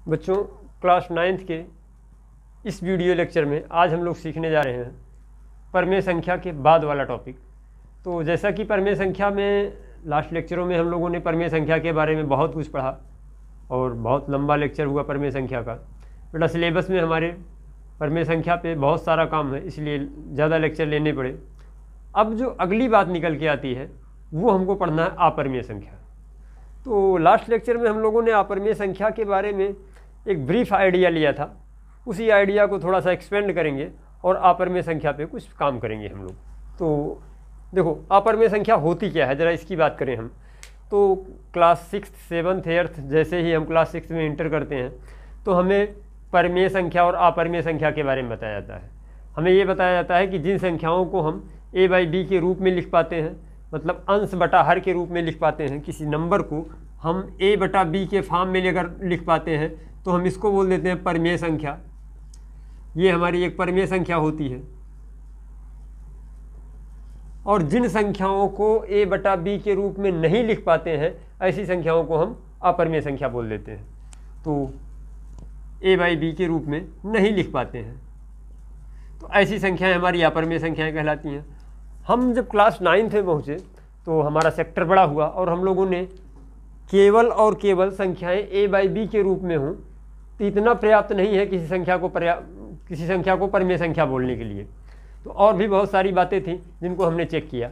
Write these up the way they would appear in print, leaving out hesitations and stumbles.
बच्चों, class 9th के इस वीडियो लेक्चर में आज हम लोग सीखने जा रहे हैं परमेय संख्या के बाद वाला टॉपिक। तो जैसा कि परमेय संख्या में लास्ट लेक्चरों में हम लोगों ने परमेय संख्या के बारे में बहुत कुछ पढ़ा और बहुत लंबा लेक्चर हुआ परमेय संख्या का। बेटा सिलेबस में हमारे परमेय संख्या पे बहुत सारा काम है, इसलिए ज़्यादा लेक्चर लेने पड़े। अब जो अगली बात निकल के आती है वो हमको पढ़ना है अपरमेय संख्या। तो लास्ट लेक्चर में हम लोगों ने अपरमेय संख्या के बारे में एक ब्रीफ आइडिया लिया था, उसी आइडिया को थोड़ा सा एक्सपेंड करेंगे और अपरमेय संख्या पे कुछ काम करेंगे हम लोग। तो देखो अपरमेय संख्या होती क्या है, ज़रा इसकी बात करें हम। तो क्लास 6th 7th 8th जैसे ही हम क्लास 6 में इंटर करते हैं तो हमें परमेय संख्या और अपरमेय संख्या के बारे में बताया जाता है। हमें ये बताया जाता है कि जिन संख्याओं को हम a/b के रूप में लिख पाते हैं, मतलब अंश बटा हर के रूप में लिख पाते हैं, किसी नंबर को हम a/b के फॉर्म में लेकर लिख पाते हैं तो हम इसको बोल देते हैं परमेय संख्या। ये हमारी एक परमेय संख्या होती है। और जिन संख्याओं को a/b के रूप में नहीं लिख पाते हैं ऐसी संख्याओं को हम अपरमेय संख्या बोल देते हैं। तो a/b के रूप में नहीं लिख पाते हैं तो ऐसी संख्याएं हमारी अपरमेय संख्याएं कहलाती हैं। हम जब क्लास 9th में पहुँचे तो हमारा सेक्टर बड़ा हुआ और हम लोगों ने केवल और केवल संख्याएं a/b के रूप में हों तो इतना पर्याप्त नहीं है किसी संख्या को परमेय संख्या बोलने के लिए। तो और भी बहुत सारी बातें थी जिनको हमने चेक किया।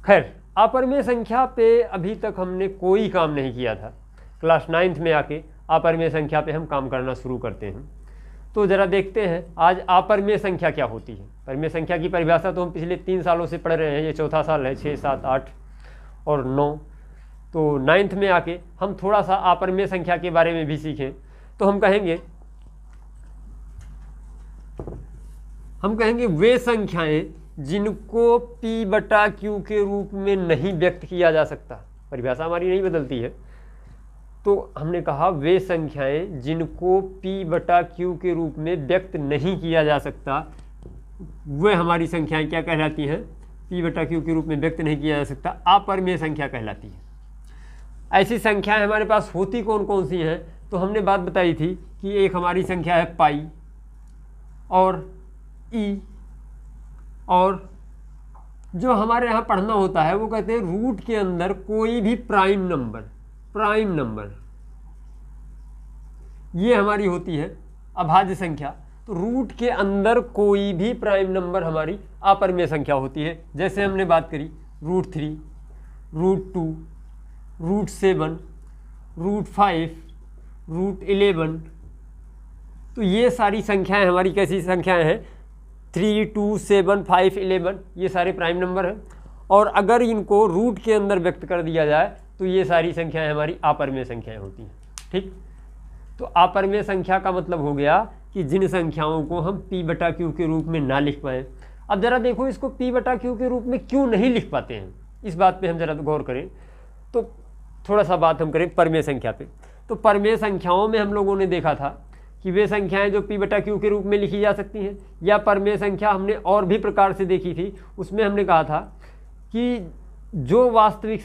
खैर, अपरमेय संख्या पे अभी तक हमने कोई काम नहीं किया था। क्लास 9th में आके अपरमेय संख्या पे हम काम करना शुरू करते हैं। तो ज़रा देखते हैं आज अपरमेय संख्या क्या होती है। परमेय संख्या की परिभाषा तो हम पिछले 3 सालों से पढ़ रहे हैं, ये चौथा साल है, 6, 7, 8 और 9। तो 9th में आके हम थोड़ा सा अपरमेय संख्या के बारे में भी सीखें। तो हम कहेंगे वे संख्याएं जिनको p/q के रूप में नहीं व्यक्त किया जा सकता। परिभाषा हमारी नहीं बदलती है। तो हमने कहा वे संख्याएं जिनको p/q के रूप में व्यक्त नहीं किया जा सकता, वे हमारी संख्याएं क्या कहलाती हैं? p/q के रूप में व्यक्त नहीं किया जा सकता, अपरमेय संख्या कहलाती है। ऐसी संख्याएं हमारे पास होती कौन कौन सी हैं? तो हमने बात बताई थी कि एक हमारी संख्या है पाई और ई, और जो हमारे यहाँ पढ़ना होता है वो कहते हैं रूट के अंदर कोई भी प्राइम नंबर, ये हमारी होती है अभाज्य संख्या। तो रूट के अंदर कोई भी प्राइम नंबर हमारी अपरमेय संख्या होती है। जैसे हमने बात करी √3, √2, √7, √5, √11। तो ये सारी संख्याएं हमारी कैसी संख्याएं हैं? 3, 2, 7, 5, 11, ये सारे प्राइम नंबर हैं। और अगर इनको रूट के अंदर व्यक्त कर दिया जाए तो ये सारी संख्याएं हमारी अपरमेय संख्याएं होती हैं। ठीक, तो अपरमेय संख्या का मतलब हो गया कि जिन संख्याओं को हम p/q के रूप में ना लिख पाएँ। अब ज़रा देखो इसको p/q के रूप में क्यों नहीं लिख पाते हैं, इस बात पे हम ज़रा गौर करें। तो थोड़ा सा बात हम करें परमेय संख्या पे। तो परमेय संख्याओं में हम लोगों ने देखा था कि वे संख्याएं जो p/q के रूप में लिखी जा सकती हैं, या परमेय संख्या हमने और भी प्रकार से देखी थी। उसमें हमने कहा था कि जो वास्तविक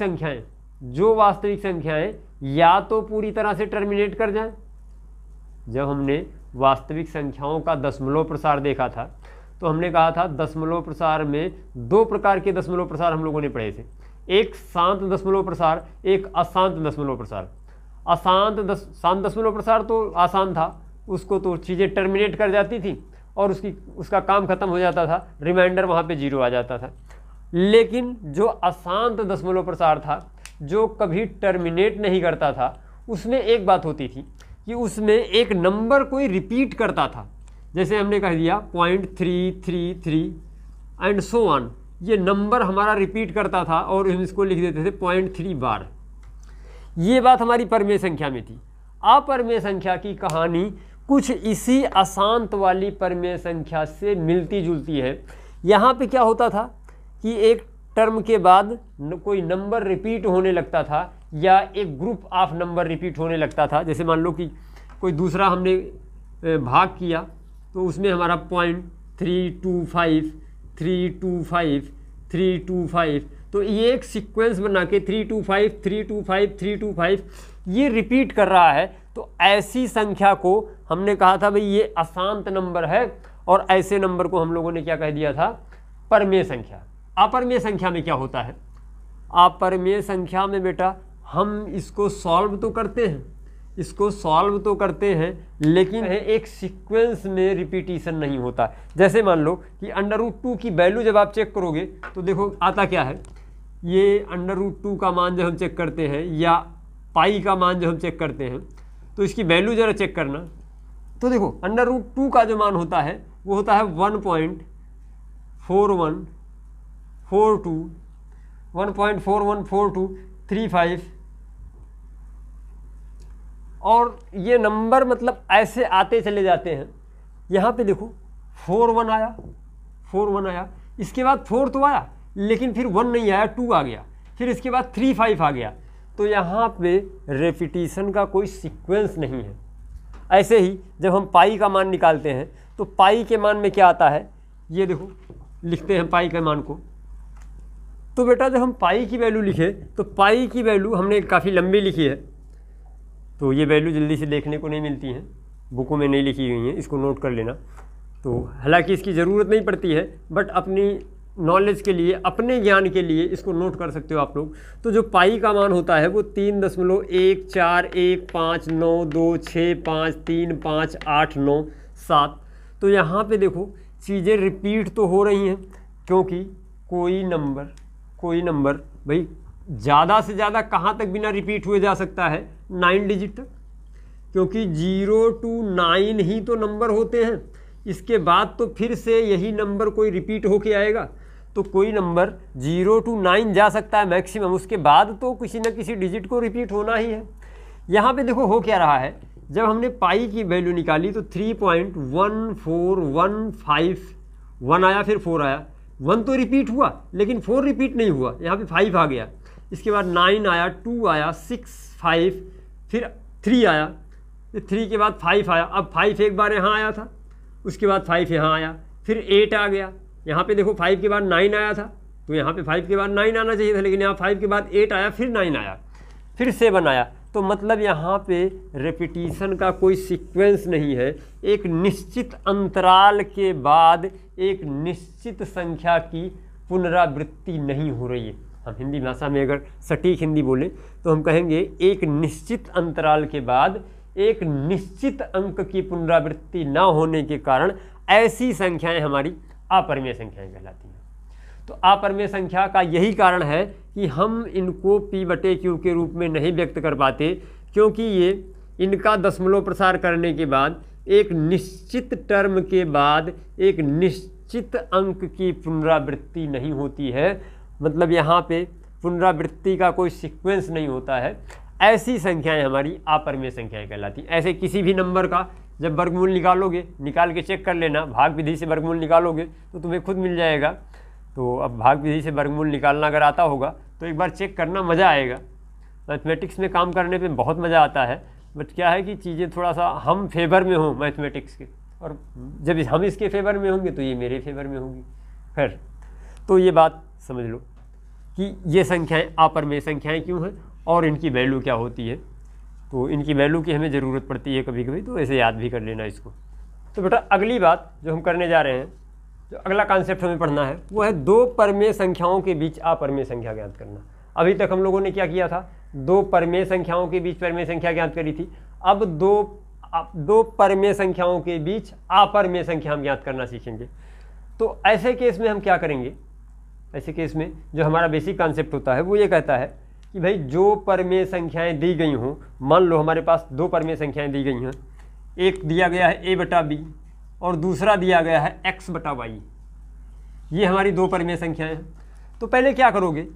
संख्याएं या तो पूरी तरह से टर्मिनेट कर जाएं। जब हमने वास्तविक संख्याओं का दशमलव प्रसार देखा था तो हमने कहा था दशमलव प्रसार में 2 प्रकार के दशमलव प्रसार हम लोगों ने पढ़े थे, एक शांत दशमलव प्रसार, एक अशांत दशमलव प्रसार। शांत दशमलव प्रसार तो आसान था, उसको तो चीज़ें टर्मिनेट कर जाती थी और उसका काम खत्म हो जाता था, रिमाइंडर वहाँ पे 0 आ जाता था। लेकिन जो अशांत दशमलव प्रसार था, जो कभी टर्मिनेट नहीं करता था, उसमें एक बात होती थी कि उसमें एक नंबर कोई रिपीट करता था। जैसे हमने कह दिया 0.333 एंड सो ऑन, ये नंबर हमारा रिपीट करता था और हम इसको लिख देते थे 0.3 बार। ये बात हमारी परमेय संख्या में थी। अपरमेय संख्या की कहानी कुछ इसी अशांत वाली परमेय संख्या से मिलती जुलती है। यहाँ पे क्या होता था कि एक टर्म के बाद कोई नंबर रिपीट होने लगता था या एक ग्रुप ऑफ नंबर रिपीट होने लगता था। जैसे मान लो कि कोई दूसरा हमने भाग किया तो उसमें हमारा 0.325, 325, 325, तो ये एक सीक्वेंस बना के 325, 325, 325 ये रिपीट कर रहा है। तो ऐसी संख्या को हमने कहा था भाई ये अशांत नंबर है, और ऐसे नंबर को हम लोगों ने क्या कह दिया था, परमेय संख्या। अपरमेय संख्या में क्या होता है, अपरमेय संख्या में बेटा हम इसको सॉल्व तो करते हैं, इसको सॉल्व तो करते हैं, लेकिन एक सीक्वेंस में रिपीटिशन नहीं होता। जैसे मान लो कि √2 की वैल्यू जब आप चेक करोगे तो देखो आता क्या है, ये √2 का मान जब हम चेक करते हैं या पाई का मान जब हम चेक करते हैं तो इसकी वैल्यू ज़रा चेक करना। तो देखो √2 का जो मान होता है वो होता है 1.4142 और ये नंबर मतलब ऐसे आते चले जाते हैं। यहाँ पे देखो 4 1 आया, इसके बाद 4 तो आया, लेकिन फिर 1 नहीं आया, 2 आ गया, फिर इसके बाद 3 5 आ गया। तो यहाँ पे रेपिटिशन का कोई सीक्वेंस नहीं है। ऐसे ही जब हम पाई का मान निकालते हैं तो पाई के मान में क्या आता है, ये देखो लिखते हैं पाई के मान को। तो बेटा जब हम पाई की वैल्यू लिखे तो पाई की वैल्यू हमने काफ़ी लंबी लिखी है, तो ये वैल्यू जल्दी से देखने को नहीं मिलती हैं, बुकों में नहीं लिखी हुई हैं, इसको नोट कर लेना। तो हालांकि इसकी ज़रूरत नहीं पड़ती है, बट अपनी नॉलेज के लिए, अपने ज्ञान के लिए इसको नोट कर सकते हो आप लोग। तो जो पाई का मान होता है वो 3.1415926535 तो यहाँ पे देखो चीज़ें रिपीट तो हो रही हैं, क्योंकि कोई नंबर भाई ज़्यादा से ज़्यादा कहाँ तक बिना रिपीट हुए जा सकता है, 9 डिजिट तक, क्योंकि 0 to 9 ही तो नंबर होते हैं। इसके बाद तो फिर से यही नंबर कोई रिपीट होके आएगा, तो कोई नंबर 0 to 9 जा सकता है मैक्सिमम, उसके बाद तो किसी न किसी डिजिट को रिपीट होना ही है। यहाँ पे देखो हो क्या रहा है, जब हमने पाई की वैल्यू निकाली तो 3.1415 आया, फिर 4 आया, 1 तो रिपीट हुआ लेकिन 4 रिपीट नहीं हुआ, यहाँ पे 5 आ गया, इसके बाद 9 आया, 2 आया, 6 5, फिर 3 आया, 3 के बाद 5 आया। अब 5 एक बार यहाँ आया था, उसके बाद 5 यहाँ आया, फिर 8 आ गया। यहाँ पे देखो 5 के बाद 9 आया था, तो यहाँ पे 5 के बाद 9 आना चाहिए था, लेकिन यहाँ 5 के बाद 8 आया, फिर 9 आया, फिर 7 आया। तो मतलब यहाँ पे रेपिटिशन का कोई सीक्वेंस नहीं है। एक निश्चित अंतराल के बाद एक निश्चित संख्या की पुनरावृत्ति नहीं हो रही है। हम हिंदी भाषा में अगर सटीक हिंदी बोलें तो हम कहेंगे एक निश्चित अंतराल के बाद एक निश्चित अंक की पुनरावृत्ति न होने के कारण ऐसी संख्याएं हमारी अपरिमेय संख्याएं कहलाती हैं। तो अपरिमेय संख्या का यही कारण है कि हम इनको P/Q के रूप में नहीं व्यक्त कर पाते, क्योंकि ये इनका दशमलव प्रसार करने के बाद एक निश्चित टर्म के बाद एक निश्चित अंक की पुनरावृत्ति नहीं होती है। मतलब यहाँ पे पुनरावृत्ति का कोई सीक्वेंस नहीं होता है। ऐसी संख्याएं हमारी अपरिमेय संख्याएं कहलाती हैं। ऐसे किसी भी नंबर का जब वर्गमूल निकालोगे, निकाल के चेक कर लेना, भाग विधि से वर्गमूल निकालोगे तो तुम्हें खुद मिल जाएगा। तो अब भाग विधि से वर्गमूल निकालना अगर आता होगा तो एक बार चेक करना, मज़ा आएगा। मैथमेटिक्स में काम करने पे बहुत मज़ा आता है, बट क्या है कि चीज़ें थोड़ा सा हम फेवर में हों मैथमेटिक्स के, और जब हम इसके फेवर में होंगे तो ये मेरे फेवर में होंगी। खैर, तो ये बात समझ लो कि ये संख्याएँ अपरिमेय संख्याएँ क्यों हैं और इनकी वैल्यू क्या होती है। तो इनकी वैल्यू की हमें ज़रूरत पड़ती है कभी कभी, तो ऐसे याद भी कर लेना इसको। तो बेटा अगली बात जो हम करने जा रहे हैं, जो अगला कॉन्सेप्ट हमें पढ़ना है, वो है दो परमेय संख्याओं के बीच अपरिमेय संख्या ज्ञात करना। अभी तक हम लोगों ने क्या किया था, दो परमेय संख्याओं के बीच परमेय संख्या ज्ञात करी थी। अब दो परमेय संख्याओं के बीच अपरिमेय संख्या हम ज्ञात करना सीखेंगे। तो ऐसे केस में हम क्या करेंगे, ऐसे केस में जो हमारा बेसिक कॉन्सेप्ट होता है वो ये कहता है कि भाई जो परमेय संख्याएं दी गई हों, मान लो हमारे पास दो परमेय संख्याएं दी गई हैं, एक दिया गया है a/b और दूसरा दिया गया है x/y। ये हमारी दो परमेय संख्याएं हैं। तो पहले क्या करोगे,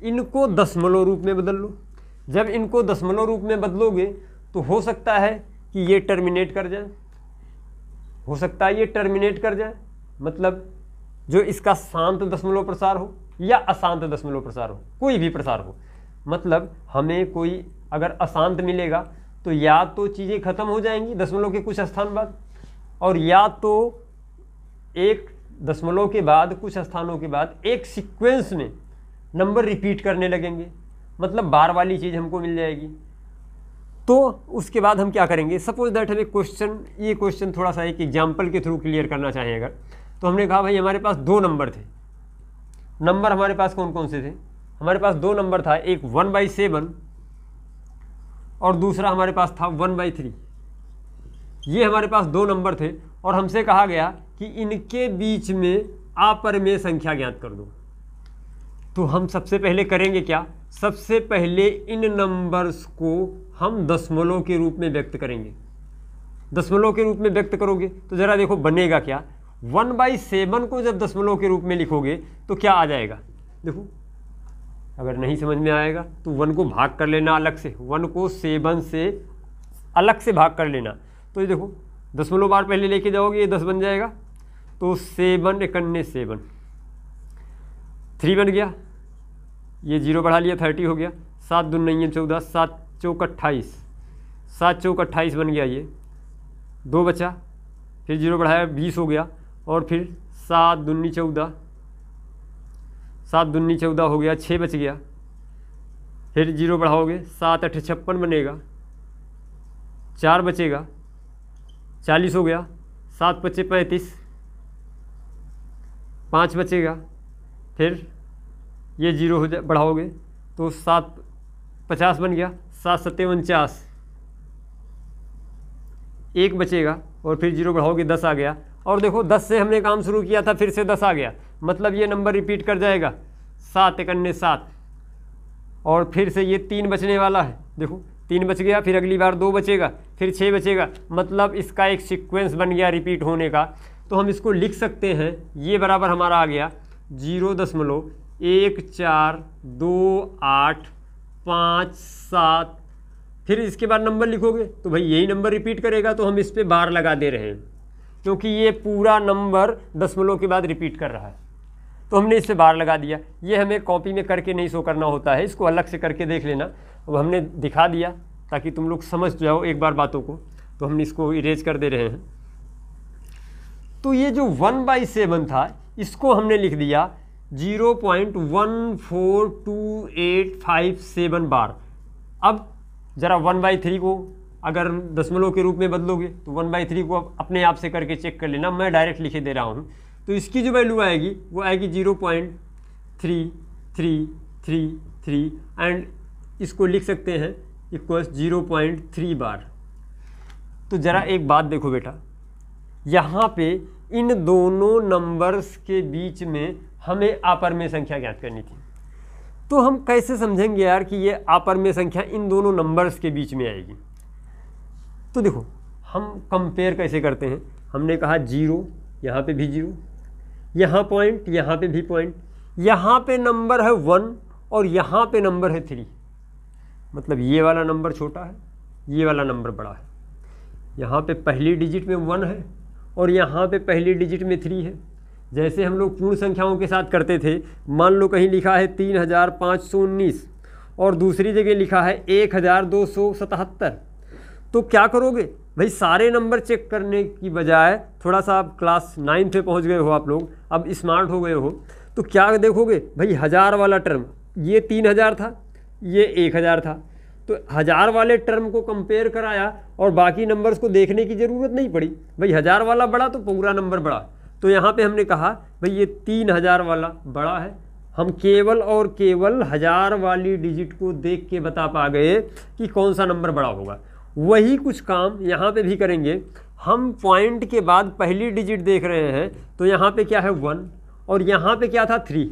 इनको दशमलव रूप में बदल लो। जब इनको दशमलव रूप में बदलोगे तो हो सकता है कि ये टर्मिनेट कर जाए, हो सकता है ये टर्मिनेट कर जाए, मतलब जो इसका शांत दशमलव प्रसार हो या अशांत दशमलव प्रसार हो, कोई भी प्रसार हो। मतलब हमें कोई अगर अशांत मिलेगा तो या तो चीज़ें खत्म हो जाएंगी दशमलव के कुछ स्थान बाद, और या तो एक दशमलव के बाद कुछ स्थानों के बाद एक सीक्वेंस में नंबर रिपीट करने लगेंगे, मतलब बार वाली चीज़ हमको मिल जाएगी। तो उसके बाद हम क्या करेंगे, सपोज दैट हमें क्वेश्चन, ये क्वेश्चन थोड़ा सा एक एग्जाम्पल के थ्रू क्लियर करना चाहें अगर, तो हमने कहा भाई हमारे पास 2 नंबर थे। नंबर हमारे पास कौन कौन से थे, हमारे पास 2 नंबर था, एक 1/7 और दूसरा हमारे पास था 1/3। ये हमारे पास 2 नंबर थे और हमसे कहा गया कि इनके बीच में अपरिमेय संख्या ज्ञात कर दो। तो हम सबसे पहले करेंगे क्या, सबसे पहले इन नंबर्स को हम दशमलव के रूप में व्यक्त करेंगे। दशमलव के रूप में व्यक्त करोगे तो ज़रा देखो बनेगा क्या, 1/7 को जब दशमलव के रूप में लिखोगे तो क्या आ जाएगा, देखो अगर नहीं समझ में आएगा तो 1 को भाग कर लेना अलग से, 1 को 7 से अलग से भाग कर लेना। तो ये देखो दशमलव बार पहले लेके जाओगे ये 10 बन जाएगा, तो 7 × 7 3 बन गया, ये 0 बढ़ा लिया 30 हो गया, 7 दूनी 14, 7 चौक 28, 7 चौक 28 बन गया, ये 2 बचा, फिर 0 बढ़ाया 20 हो गया, और फिर 7 दूनी 14, 7 दूनी 14 हो गया, 6 बच गया, फिर 0 बढ़ाओगे 7 8 56 बनेगा, 4 बचेगा, 40 हो गया, 7 5 35, 5 बचेगा, फिर ये 0 हो जाए बढ़ाओगे तो 7 50 बन गया, 7 7 49, 1 बचेगा, और फिर 0 बढ़ाओगे 10 आ गया। और देखो 10 से हमने काम शुरू किया था, फिर से 10 आ गया, मतलब ये नंबर रिपीट कर जाएगा, 7 × 7, और फिर से ये 3 बचने वाला है, देखो 3 बच गया, फिर अगली बार 2 बचेगा, फिर 6 बचेगा, मतलब इसका एक सीक्वेंस बन गया रिपीट होने का। तो हम इसको लिख सकते हैं, ये बराबर हमारा आ गया 0.142857, फिर इसके बाद नंबर लिखोगे तो भाई यही नंबर रिपीट करेगा, तो हम इस पर बार लगा दे रहे हैं क्योंकि ये पूरा नंबर दशमलव के बाद रिपीट कर रहा है, तो हमने इस पर बार लगा दिया। ये हमें कॉपी में करके नहीं शो करना होता है, इसको अलग से करके देख लेना। अब हमने दिखा दिया ताकि तुम लोग समझ जाओ एक बार बातों को, तो हम इसको इरेज कर दे रहे हैं। तो ये जो 1/7 था इसको हमने लिख दिया 0.142857 बार। अब ज़रा 1/3 को अगर दशमलव के रूप में बदलोगे तो 1/3 को अपने आप से करके चेक कर लेना, मैं डायरेक्ट लिखे दे रहा हूँ। तो इसकी जो वैल्यू आएगी वो आएगी 0.3333 एंड इसको लिख सकते हैं इक्वल्स 0.3 बार। तो ज़रा एक बात देखो बेटा, यहाँ पे इन दोनों नंबर्स के बीच में हमें अपरिमेय संख्या ज्ञात करनी थी। तो हम कैसे समझेंगे यार कि ये अपरिमेय संख्या इन दोनों नंबर्स के बीच में आएगी। तो देखो हम कंपेयर कैसे करते हैं, हमने कहा 0, यहाँ पे भी 0, यहाँ पॉइंट, यहाँ पे भी पॉइंट, यहाँ पे नंबर है 1 और यहाँ पे नंबर है 3, मतलब ये वाला नंबर छोटा है, ये वाला नंबर बड़ा है। यहाँ पे पहली डिजिट में 1 है और यहाँ पे पहली डिजिट में 3 है। जैसे हम लोग पूर्ण संख्याओं के साथ करते थे, मान लो कहीं लिखा है 3519 और दूसरी जगह लिखा है 1277, तो क्या करोगे भाई, सारे नंबर चेक करने की बजाय, थोड़ा सा आप क्लास 9 पे पहुँच गए हो आप लोग, अब स्मार्ट हो गए हो, तो क्या देखोगे भाई, 1000 वाला टर्म, ये 3000 था, ये 1000 था, तो 1000 वाले टर्म को कंपेयर कराया और बाकी नंबर्स को देखने की ज़रूरत नहीं पड़ी। भाई 1000 वाला बड़ा तो पूरा नंबर बड़ा, तो यहाँ पे हमने कहा भाई ये 3000 वाला बड़ा है। हम केवल और केवल 1000 वाली डिजिट को देख के बता पा गए कि कौन सा नंबर बड़ा होगा। वही कुछ काम यहाँ पे भी करेंगे। हम पॉइंट के बाद पहली डिजिट देख रहे हैं, तो यहाँ पे क्या है 1 और यहाँ पे क्या था 3।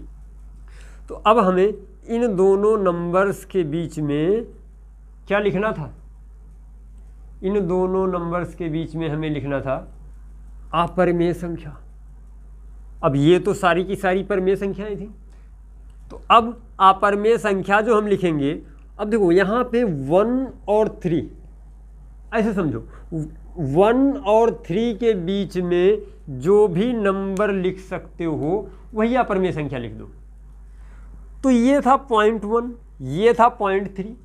तो अब हमें इन दोनों नंबर्स के बीच में क्या लिखना था, इन दोनों नंबर्स के बीच में हमें लिखना था अपरिमेय संख्या। अब ये तो सारी की सारी परिमेय संख्याएं थी, तो अब अपरिमेय संख्या जो हम लिखेंगे, अब देखो यहाँ पे 1 और 3, ऐसे समझो 1 और 3 के बीच में जो भी नंबर लिख सकते हो वही अपरिमेय संख्या लिख दो। तो ये था 0.1, ये था 0.3,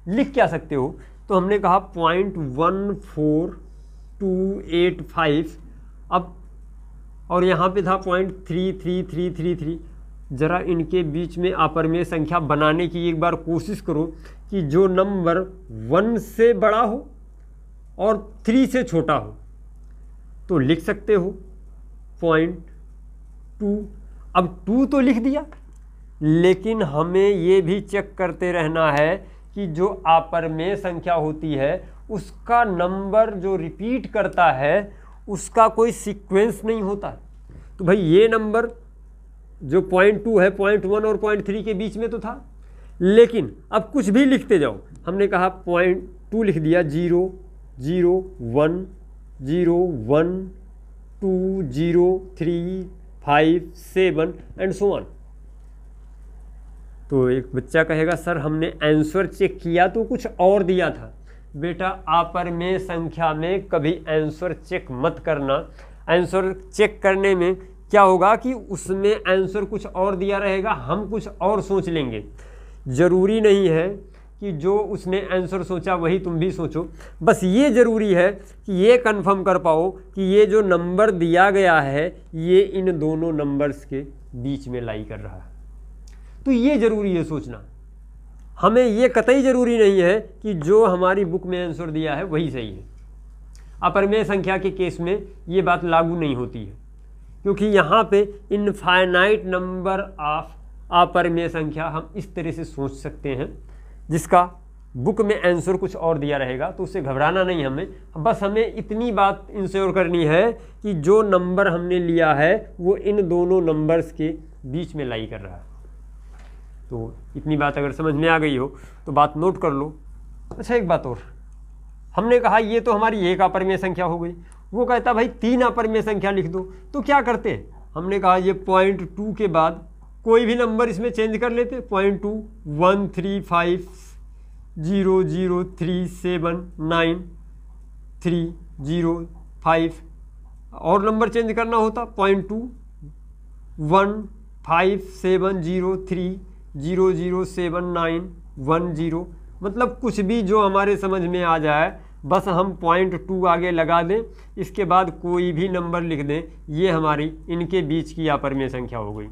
लिख क्या सकते हो, तो हमने कहा 0.14285, अब और यहाँ पे था 0.33333। ज़रा इनके बीच में अपरिमेय संख्या बनाने की एक बार कोशिश करो, कि जो नंबर 1 से बड़ा हो और 3 से छोटा हो, तो लिख सकते हो 0.2। अब 2 तो लिख दिया, लेकिन हमें ये भी चेक करते रहना है कि जो अपरिमेय संख्या होती है उसका नंबर जो रिपीट करता है उसका कोई सीक्वेंस नहीं होता। तो भाई ये नंबर जो 0.2 है 0.1 और 0.3 के बीच में तो था, लेकिन अब कुछ भी लिखते जाओ। हमने कहा 0.2 लिख दिया, 0 0 1 0 1 2 0 3 5 7 एंड सो ऑन। तो एक बच्चा कहेगा सर हमने आंसर चेक किया तो कुछ और दिया था। बेटा अपरिमेय संख्या में कभी आंसर चेक मत करना। आंसर चेक करने में क्या होगा कि उसमें आंसर कुछ और दिया रहेगा, हम कुछ और सोच लेंगे। ज़रूरी नहीं है कि जो उसने आंसर सोचा वही तुम भी सोचो। बस ये ज़रूरी है कि ये कंफर्म कर पाओ कि ये जो नंबर दिया गया है ये इन दोनों नंबर्स के बीच में लाई कर रहा है। तो ये ज़रूरी है सोचना। हमें ये कतई ज़रूरी नहीं है कि जो हमारी बुक में आंसर दिया है वही सही है। अपरिमेय संख्या के केस में ये बात लागू नहीं होती है, क्योंकि यहाँ पे इनफाइनाइट नंबर ऑफ अपरिमेय संख्या हम इस तरह से सोच सकते हैं जिसका बुक में आंसर कुछ और दिया रहेगा, तो उससे घबराना नहीं हमें। बस हमें इतनी बात इंश्योर करनी है कि जो नंबर हमने लिया है वो इन दोनों नंबर्स के बीच में लाई कर रहा है। तो इतनी बात अगर समझ में आ गई हो तो बात नोट कर लो। अच्छा एक बात और, हमने कहा ये तो हमारी एक अपरिमेय संख्या हो गई, वो कहता भाई 3 अपरिमेय संख्या लिख दो। तो क्या करते हैं, हमने कहा ये 0.2 के बाद कोई भी नंबर इसमें चेंज कर लेते। 0.2 1 3 5 0 0 3 7 9 3 0 5 और नंबर चेंज करना होता 0.2 1 5 7 0 3 0 0 7 9 1 0। मतलब कुछ भी जो हमारे समझ में आ जाए बस हम 0.2 आगे लगा दें, इसके बाद कोई भी नंबर लिख दें, ये हमारी इनके बीच की अपरिमेय संख्या हो गई।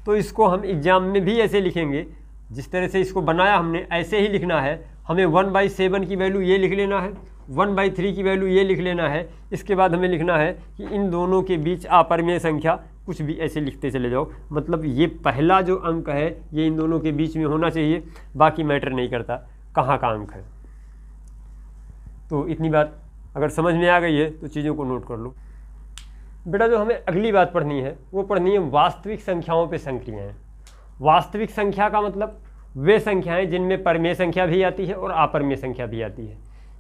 तो इसको हम एग्ज़ाम में भी ऐसे लिखेंगे, जिस तरह से इसको बनाया हमने ऐसे ही लिखना है। हमें 1/7 की वैल्यू ये लिख लेना है, 1/3 की वैल्यू ये लिख लेना है। इसके बाद हमें लिखना है कि इन दोनों के बीच अपरिमेय संख्या, कुछ भी ऐसे लिखते चले जाओ। मतलब ये पहला जो अंक है ये इन दोनों के बीच में होना चाहिए, बाकी मैटर नहीं करता कहाँ का अंक है। तो इतनी बात अगर समझ में आ गई है तो चीज़ों को नोट कर लो। बेटा जो हमें अगली बात पढ़नी है वो पढ़नी है वास्तविक संख्याओं पे संक्रियाएं। वास्तविक संख्या का मतलब वे संख्याएं जिनमें परिमेय संख्या भी आती है और अपरिमेय संख्या भी आती है।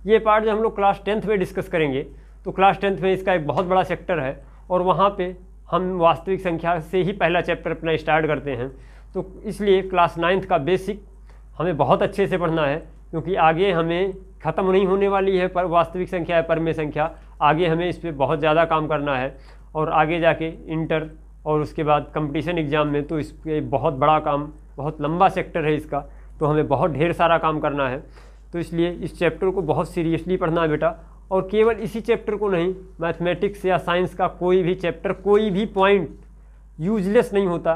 ये पार्ट जब हम लोग क्लास 10th में डिस्कस करेंगे तो क्लास 10th में इसका एक बहुत बड़ा चैप्टर है और वहाँ पे हम वास्तविक संख्या से ही पहला चैप्टर अपना स्टार्ट करते हैं। तो इसलिए क्लास 9th का बेसिक हमें बहुत अच्छे से पढ़ना है, क्योंकि आगे हमें ख़त्म नहीं होने वाली है पर वास्तविक संख्या है परिमेय संख्या, आगे हमें इस पर बहुत ज़्यादा काम करना है। और आगे जाके इंटर और उसके बाद कंपटीशन एग्ज़ाम में तो इस पर बहुत बड़ा काम, बहुत लंबा सेक्टर है इसका, तो हमें बहुत ढेर सारा काम करना है। तो इसलिए इस चैप्टर को बहुत सीरियसली पढ़ना है बेटा। और केवल इसी चैप्टर को नहीं, मैथमेटिक्स या साइंस का कोई भी चैप्टर, कोई भी पॉइंट यूजलेस नहीं होता,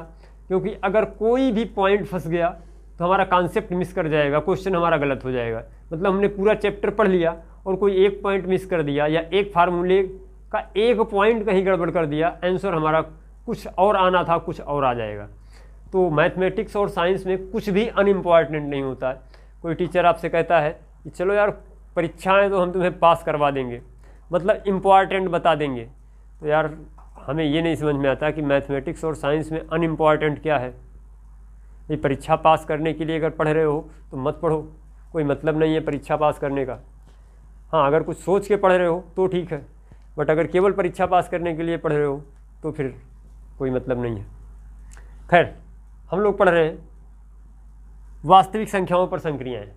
क्योंकि अगर कोई भी पॉइंट फंस गया तो हमारा कॉन्सेप्ट मिस कर जाएगा, क्वेश्चन हमारा गलत हो जाएगा। मतलब हमने पूरा चैप्टर पढ़ लिया और कोई एक पॉइंट मिस कर दिया या एक फार्मूले का एक पॉइंट कहीं गड़बड़ कर दिया, आंसर हमारा कुछ और आना था कुछ और आ जाएगा। तो मैथमेटिक्स और साइंस में कुछ भी अनइम्पॉर्टेंट नहीं होता है। कोई टीचर आपसे कहता है कि चलो यार परीक्षाएं तो हम तुम्हें पास करवा देंगे, मतलब इम्पॉर्टेंट बता देंगे, तो यार हमें ये नहीं समझ में आता कि मैथमेटिक्स और साइंस में अनइम्पॉर्टेंट क्या है। ये परीक्षा पास करने के लिए अगर पढ़ रहे हो तो मत पढ़ो, कोई मतलब नहीं है परीक्षा पास करने का। हाँ, अगर कुछ सोच के पढ़ रहे हो तो ठीक है, बट अगर केवल परीक्षा पास करने के लिए पढ़ रहे हो तो फिर कोई मतलब नहीं है। खैर, हम लोग पढ़ रहे हैं वास्तविक संख्याओं पर संक्रियाएं।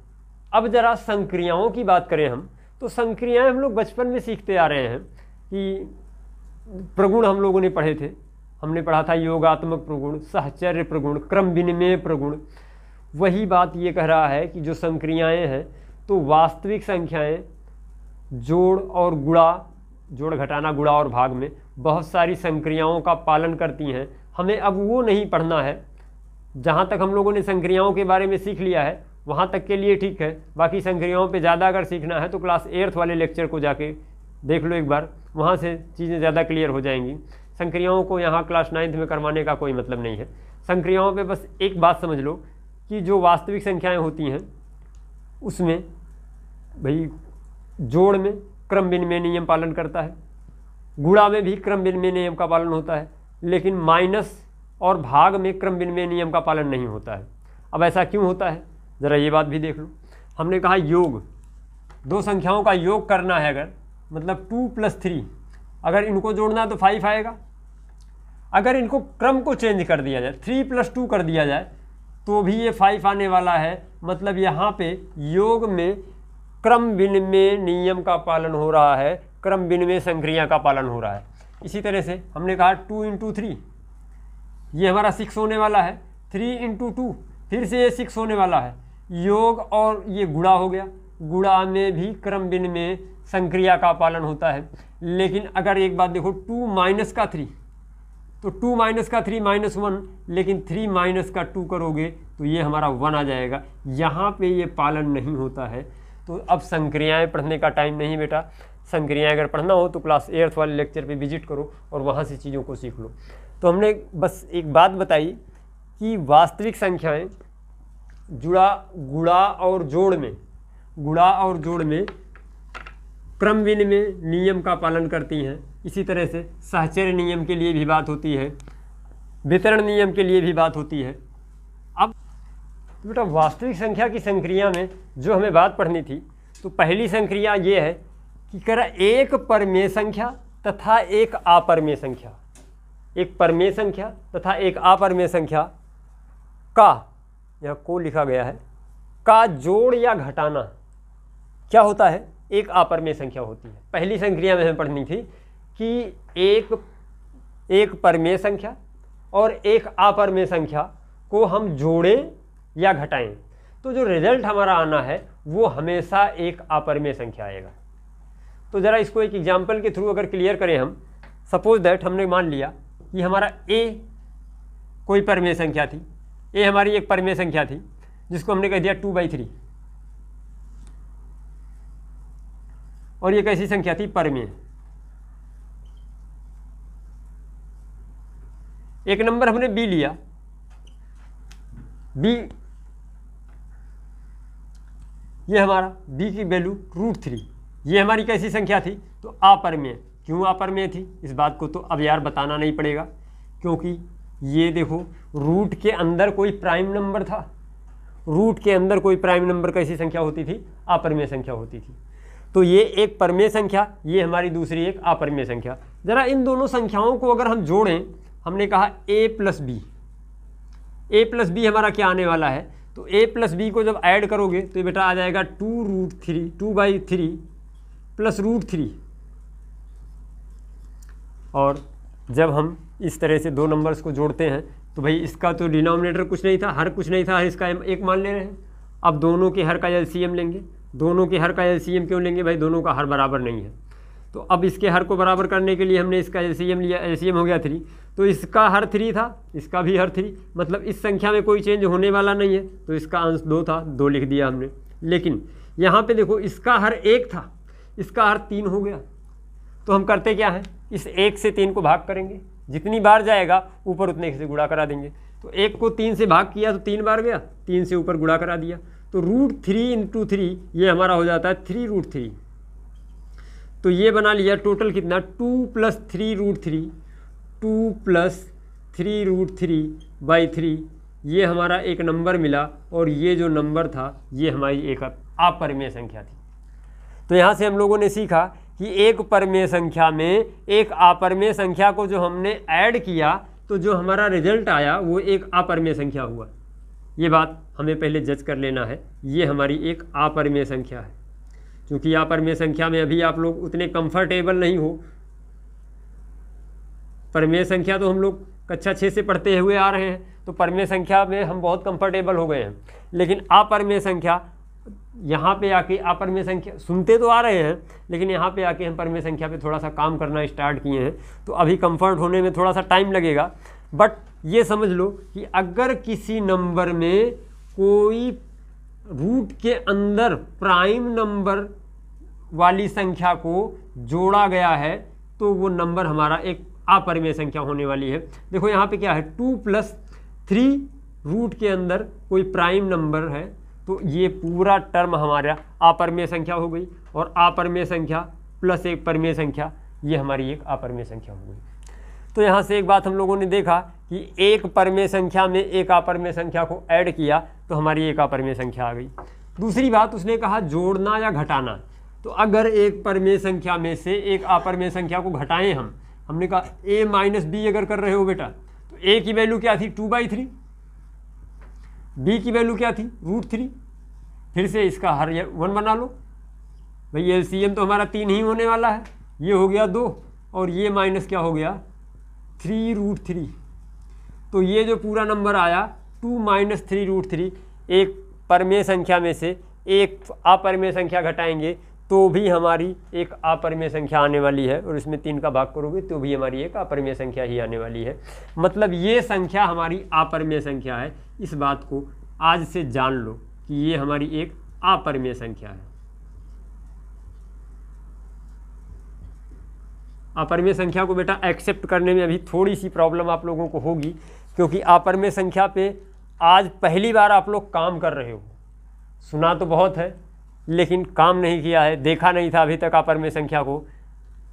अब जरा संक्रियाओं की बात करें हम, तो संक्रियाएं हम लोग बचपन में सीखते आ रहे हैं कि प्रगुण हम लोगों ने पढ़े थे। हमने पढ़ा था योगात्मक प्रगुण, सहचर्य प्रगुण, क्रम विनिमय प्रगुण। वही बात ये कह रहा है कि जो संक्रियाएं हैं तो वास्तविक संख्याएं जोड़ और गुणा, जोड़ घटाना गुणा और भाग में बहुत सारी संक्रियाओं का पालन करती हैं। हमें अब वो नहीं पढ़ना है। जहाँ तक हम लोगों ने संक्रियाओं के बारे में सीख लिया है वहाँ तक के लिए ठीक है। बाकी संक्रियाओं पे ज़्यादा अगर सीखना है तो क्लास 8th वाले लेक्चर को जाके देख लो एक बार, वहाँ से चीज़ें ज़्यादा क्लियर हो जाएंगी। संक्रियाओं को यहाँ क्लास 9th में करवाने का कोई मतलब नहीं है। संक्रियाओं पे बस एक बात समझ लो कि जो वास्तविक संख्याएं होती हैं उसमें भाई जोड़ में क्रम विनिमय नियम पालन करता है, गुणा में भी क्रम विनिमय नियम का पालन होता है, लेकिन माइनस और भाग में क्रम विनिमय नियम का पालन नहीं होता है। अब ऐसा क्यों होता है, ज़रा ये बात भी देख लो। हमने कहा योग, दो संख्याओं का योग करना है, अगर मतलब 2 + 3, अगर इनको जोड़ना है तो 5 आएगा। अगर इनको क्रम को चेंज कर दिया जाए, 3 + 2 कर दिया जाए, तो भी ये 5 आने वाला है। मतलब यहाँ पे योग में क्रम विनिमय नियम का पालन हो रहा है, क्रम विनिमय संक्रिया का पालन हो रहा है। इसी तरह से हमने कहा 2 × 3, ये हमारा 6 होने वाला है। 3 × 2 फिर से ये 6 होने वाला है। योग और ये गुणा हो गया, गुणा में भी क्रम विनिमय संक्रिया का पालन होता है। लेकिन अगर एक बात देखो, 2 - 3, तो 2 - 3 -1, लेकिन 3 - 2 करोगे तो ये हमारा 1 आ जाएगा। यहाँ पे ये पालन नहीं होता है। तो अब संक्रियाएं पढ़ने का टाइम नहीं बेटा। संक्रियाएं अगर पढ़ना हो तो क्लास 8th वाले लेक्चर पे विजिट करो और वहाँ से चीज़ों को सीख लो। तो हमने बस एक बात बताई कि वास्तविक संख्याएं गुणा और जोड़ में क्रम विनिमय नियम का पालन करती हैं। इसी तरह से सहचर्य नियम के लिए भी बात होती है, वितरण नियम के लिए भी बात होती है। अब बेटा वास्तविक संख्या की संक्रिया में जो हमें बात पढ़नी थी, तो पहली संक्रिया ये है कि करा एक परमेय संख्या तथा एक अपरमेय संख्या, एक परमेय संख्या तथा एक अपरमेय संख्या का, यह को लिखा गया है, का जोड़ या घटाना क्या होता है, एक अपरमेय संख्या होती है। पहली संक्रिया में हमें पढ़नी थी कि एक परमेय संख्या और एक अपरमेय संख्या को हम जोड़ें या घटाएं, तो जो रिजल्ट हमारा आना है वो हमेशा एक अपरमेय संख्या आएगा। तो ज़रा इसको एक एग्जाम्पल के थ्रू अगर क्लियर करें हम, सपोज दैट हमने मान लिया कि हमारा ए कोई परमेय संख्या थी, ए हमारी एक परमेय संख्या थी जिसको हमने कह दिया 2/3, और ये कैसी संख्या थी, परमेय। एक नंबर हमने बी लिया, बी ये हमारा बी की वैल्यू √3, ये हमारी कैसी संख्या थी, तो अपरमेय। क्यों अपरमेय थी, इस बात को तो अब यार बताना नहीं पड़ेगा, क्योंकि ये देखो रूट के अंदर कोई प्राइम नंबर था। रूट के अंदर कोई प्राइम नंबर कैसी संख्या होती थी, अपरमेय संख्या होती थी। तो ये एक परमेय संख्या, ये हमारी दूसरी एक अपरमेय संख्या। जरा इन दोनों संख्याओं को अगर हम जोड़ें, हमने कहा a + b, a + b हमारा क्या आने वाला है, तो a + b को जब ऐड करोगे तो ये बेटा आ जाएगा 2√3 + √3। और जब हम इस तरह से दो नंबर्स को जोड़ते हैं तो भाई इसका तो डिनोमिनेटर कुछ नहीं था, हर कुछ नहीं था, इसका एक मान ले रहे हैं। अब दोनों के हर का एलसीएम लेंगे। दोनों के हर का एलसीएम क्यों लेंगे भाई, दोनों का हर बराबर नहीं है। तो अब इसके हर को बराबर करने के लिए हमने इसका एलसीएम लिया, एलसीएम हो गया 3, तो इसका हर 3 था, इसका भी हर 3, मतलब इस संख्या में कोई चेंज होने वाला नहीं है, तो इसका अंश 2 था, 2 लिख दिया हमने। लेकिन यहाँ पे देखो इसका हर 1 था, इसका हर 3 हो गया। तो हम करते क्या है, इस 1 से 3 को भाग करेंगे, जितनी बार जाएगा ऊपर उतने से गुणा करा देंगे। तो 1 को 3 से भाग किया तो 3 बार गया, 3 से ऊपर गुणा करा दिया, तो √3 × 3 ये हमारा हो जाता है 3√3। तो ये बना लिया टोटल कितना, 2 + 3√3, 2 + 3√3/3, ये हमारा एक नंबर मिला। और ये जो नंबर था ये हमारी एक अपरमेय संख्या थी। तो यहाँ से हम लोगों ने सीखा कि एक परमेय संख्या में एक अपरमेय संख्या को जो हमने ऐड किया तो जो हमारा रिजल्ट आया वो एक अपरमेय संख्या हुआ। ये बात हमें पहले जज कर लेना है, ये हमारी एक अपरमेय संख्या है। क्योंकि अपरमेय संख्या में अभी आप लोग उतने कंफर्टेबल नहीं हो। परमेय संख्या तो हम लोग कक्षा 6 से पढ़ते हुए आ रहे हैं, तो परमेय संख्या में हम बहुत कंफर्टेबल हो गए हैं। लेकिन अपरमेय संख्या, यहाँ पे आके अपरमेय संख्या सुनते तो आ रहे हैं, लेकिन यहाँ पे आके हम परमेय संख्या पे थोड़ा सा काम करना स्टार्ट किए हैं, तो अभी कंफर्ट होने में थोड़ा सा टाइम लगेगा। बट ये समझ लो कि अगर किसी नंबर में कोई रूट के अंदर प्राइम नंबर वाली संख्या को जोड़ा गया है तो वो नंबर हमारा एक अपरिमेय संख्या होने वाली है। देखो यहाँ पे क्या है, 2+3 रूट के अंदर कोई प्राइम नंबर है तो ये पूरा टर्म हमारा अपरिमेय संख्या हो गई, और अपरिमेय संख्या प्लस एक परिमेय संख्या, ये हमारी एक अपरिमेय संख्या हो गई। तो यहाँ से एक बात हम लोगों ने देखा कि एक परिमेय संख्या में एक अपरिमेय संख्या को ऐड किया तो हमारी एक अपरिमेय संख्या आ गई। दूसरी बात उसने कहा जोड़ना या घटाना, तो अगर एक परिमेय संख्या में से एक अपरिमेय संख्या को घटाएं हमने कहा a - b अगर कर रहे हो बेटा तो a की वैल्यू क्या थी 2/3, b की वैल्यू क्या थी √3। फिर से इसका हर 1 बना लो भाई, एलसीएम तो हमारा 3 ही होने वाला है, ये हो गया 2 और ये माइनस क्या हो गया 3√3। तो ये जो पूरा नंबर आया 2 - 3√3, एक परिमेय संख्या में से एक अपरिमेय संख्या घटाएंगे तो भी हमारी एक अपरिमेय संख्या आने वाली है, और इसमें 3 का भाग करोगे तो भी हमारी एक अपरिमेय संख्या ही आने वाली है। मतलब ये संख्या हमारी अपरिमेय संख्या है। इस बात को आज से जान लो कि ये हमारी एक अपरिमेय संख्या है। अपरिमेय संख्या को बेटा एक्सेप्ट करने में अभी थोड़ी सी प्रॉब्लम आप लोगों को होगी, क्योंकि अपरिमेय संख्या पे आज पहली बार आप लोग काम कर रहे हो। सुना तो बहुत है लेकिन काम नहीं किया है, देखा नहीं था अभी तक अपरिमेय संख्या को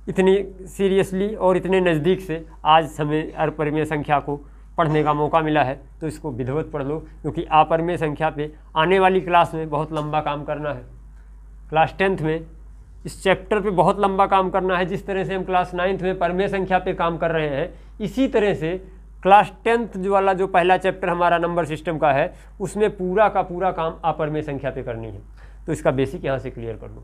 इतनी सीरियसली और इतने नज़दीक से। आज हमें अपरिमेय संख्या को पढ़ने का मौका मिला है तो इसको विधिवत पढ़ लो, क्योंकि अपरिमेय संख्या पे आने वाली क्लास में बहुत लंबा काम करना है। क्लास 10th में इस चैप्टर पे बहुत लंबा काम करना है। जिस तरह से हम क्लास 9th में परिमेय संख्या पे काम कर रहे हैं, इसी तरह से क्लास 10th जो वाला जो पहला चैप्टर हमारा नंबर सिस्टम का है उसमें पूरा का पूरा काम अपरिमेय संख्या पे करनी है। तो इसका बेसिक यहाँ से क्लियर कर लो।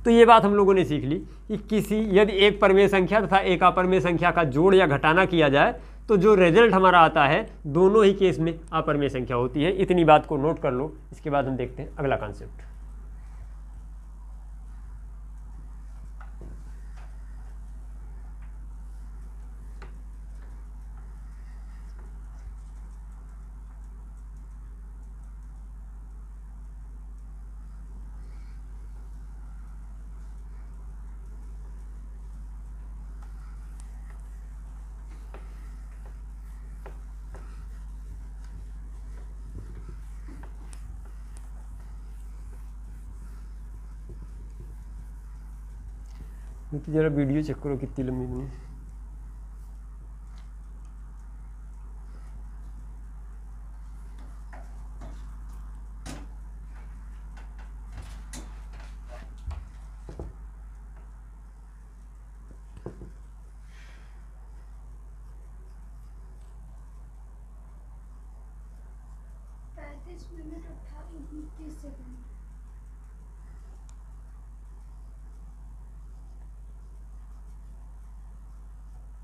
तो ये बात हम लोगों ने सीख ली कि यदि एक परिमेय संख्या तथा एक अपरिमेय संख्या का जोड़ या घटाना किया जाए तो जो रिजल्ट हमारा आता है दोनों ही केस में अपरिमेय संख्या होती है। इतनी बात को नोट कर लो। इसके बाद हम देखते हैं अगला कॉन्सेप्ट। तो जरा वीडियो चेक करो कितनी लंबी बनी।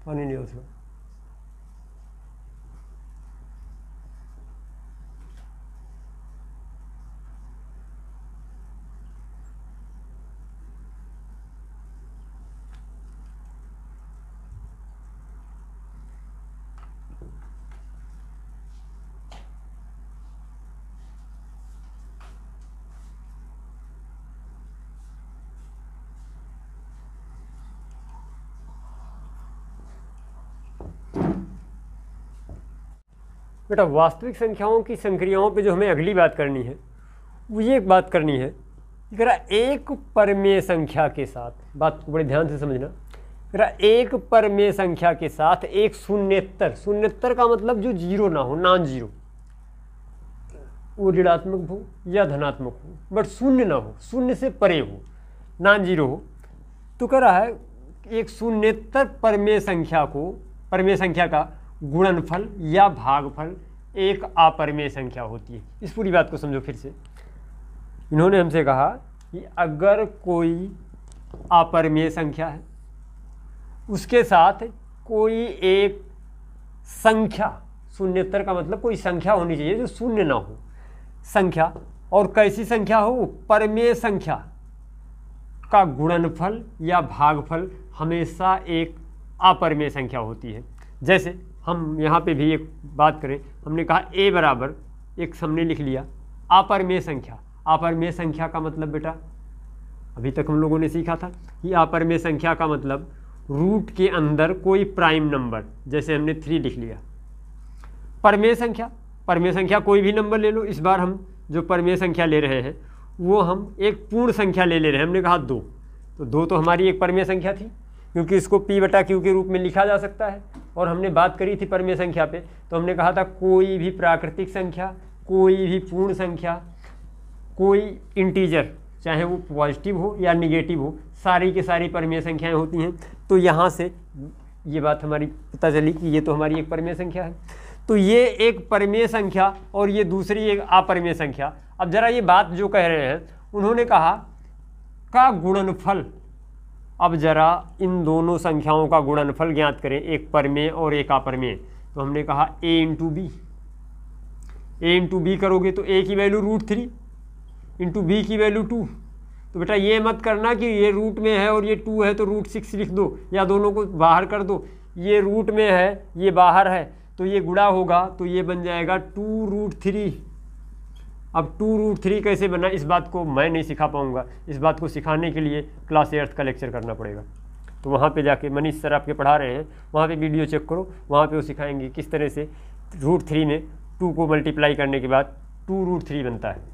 पानी नहीं उसमें। बेटा वास्तविक संख्याओं की संक्रियाओं पे जो हमें अगली बात करनी है वो ये एक बात करनी है कि जरा एक परिमेय संख्या के साथ, बात को बड़े ध्यान से समझना, जरा एक परिमेय संख्या के साथ एक शून्यत्तर का मतलब जो जीरो ना हो, नॉन जीरो, वो ऋणात्मक हो या धनात्मक हो बट शून्य ना हो, शून्य से परे हो, नॉन जीरो हो। तो कह रहा है एक शून्यत्तर परिमेय संख्या का गुणनफल या भागफल एक अपरिमेय संख्या होती है। इस पूरी बात को समझो फिर से। इन्होंने हमसे कहा कि अगर कोई अपरिमेय संख्या है उसके साथ कोई एक संख्या, शून्यत्तर का मतलब कोई संख्या होनी चाहिए जो शून्य ना हो, संख्या, और कैसी संख्या हो, परिमेय संख्या का गुणनफल या भागफल हमेशा एक अपरिमेय संख्या होती है। जैसे हम यहाँ पे भी एक बात करें, हमने कहा a बराबर, एक हमने लिख लिया अपरिमेय संख्या। अपरिमेय संख्या का मतलब बेटा अभी तक हम लोगों ने सीखा था कि अपरिमेय संख्या का मतलब रूट के अंदर कोई प्राइम नंबर, जैसे हमने 3 लिख लिया। परिमेय संख्या, परिमेय संख्या कोई भी नंबर ले लो। इस बार हम जो परिमेय संख्या ले रहे हैं वो हम एक पूर्ण संख्या ले रहे हैं। हमने कहा 2, तो 2 तो हमारी एक परिमेय संख्या थी, क्योंकि इसको P/Q के रूप में लिखा जा सकता है। और हमने बात करी थी परिमेय संख्या पे, तो हमने कहा था कोई भी प्राकृतिक संख्या, कोई भी पूर्ण संख्या, कोई इंटीजर, चाहे वो पॉजिटिव हो या निगेटिव हो, सारी की सारी परिमेय संख्याएं होती हैं। तो यहाँ से ये बात हमारी पता चली कि ये तो हमारी एक परिमेय संख्या है। तो ये एक परिमेय संख्या और ये दूसरी एक अपरिमेय संख्या। अब जरा ये बात जो कह रहे हैं, उन्होंने कहा का गुणनफल। अब जरा इन दोनों संख्याओं का गुणनफल ज्ञात करें, एक परिमेय और एक अपरिमेय। तो हमने कहा a into b. a into b करोगे तो a की वैल्यू √3 इंटू बी की वैल्यू 2। तो बेटा ये मत करना कि ये रूट में है और ये 2 है तो √6 लिख दो, या दोनों को बाहर कर दो। ये रूट में है, ये बाहर है, तो ये गुणा होगा तो ये बन जाएगा 2√3। अब 2√3 कैसे बना, इस बात को मैं नहीं सिखा पाऊंगा। इस बात को सिखाने के लिए क्लास 8 का लेक्चर करना पड़ेगा। तो वहाँ पे जाके मनीष सर आपके पढ़ा रहे हैं, वहाँ पे वीडियो चेक करो, वहाँ पे वो सिखाएंगे किस तरह से √3 में 2 को मल्टीप्लाई करने के बाद 2√3 बनता है।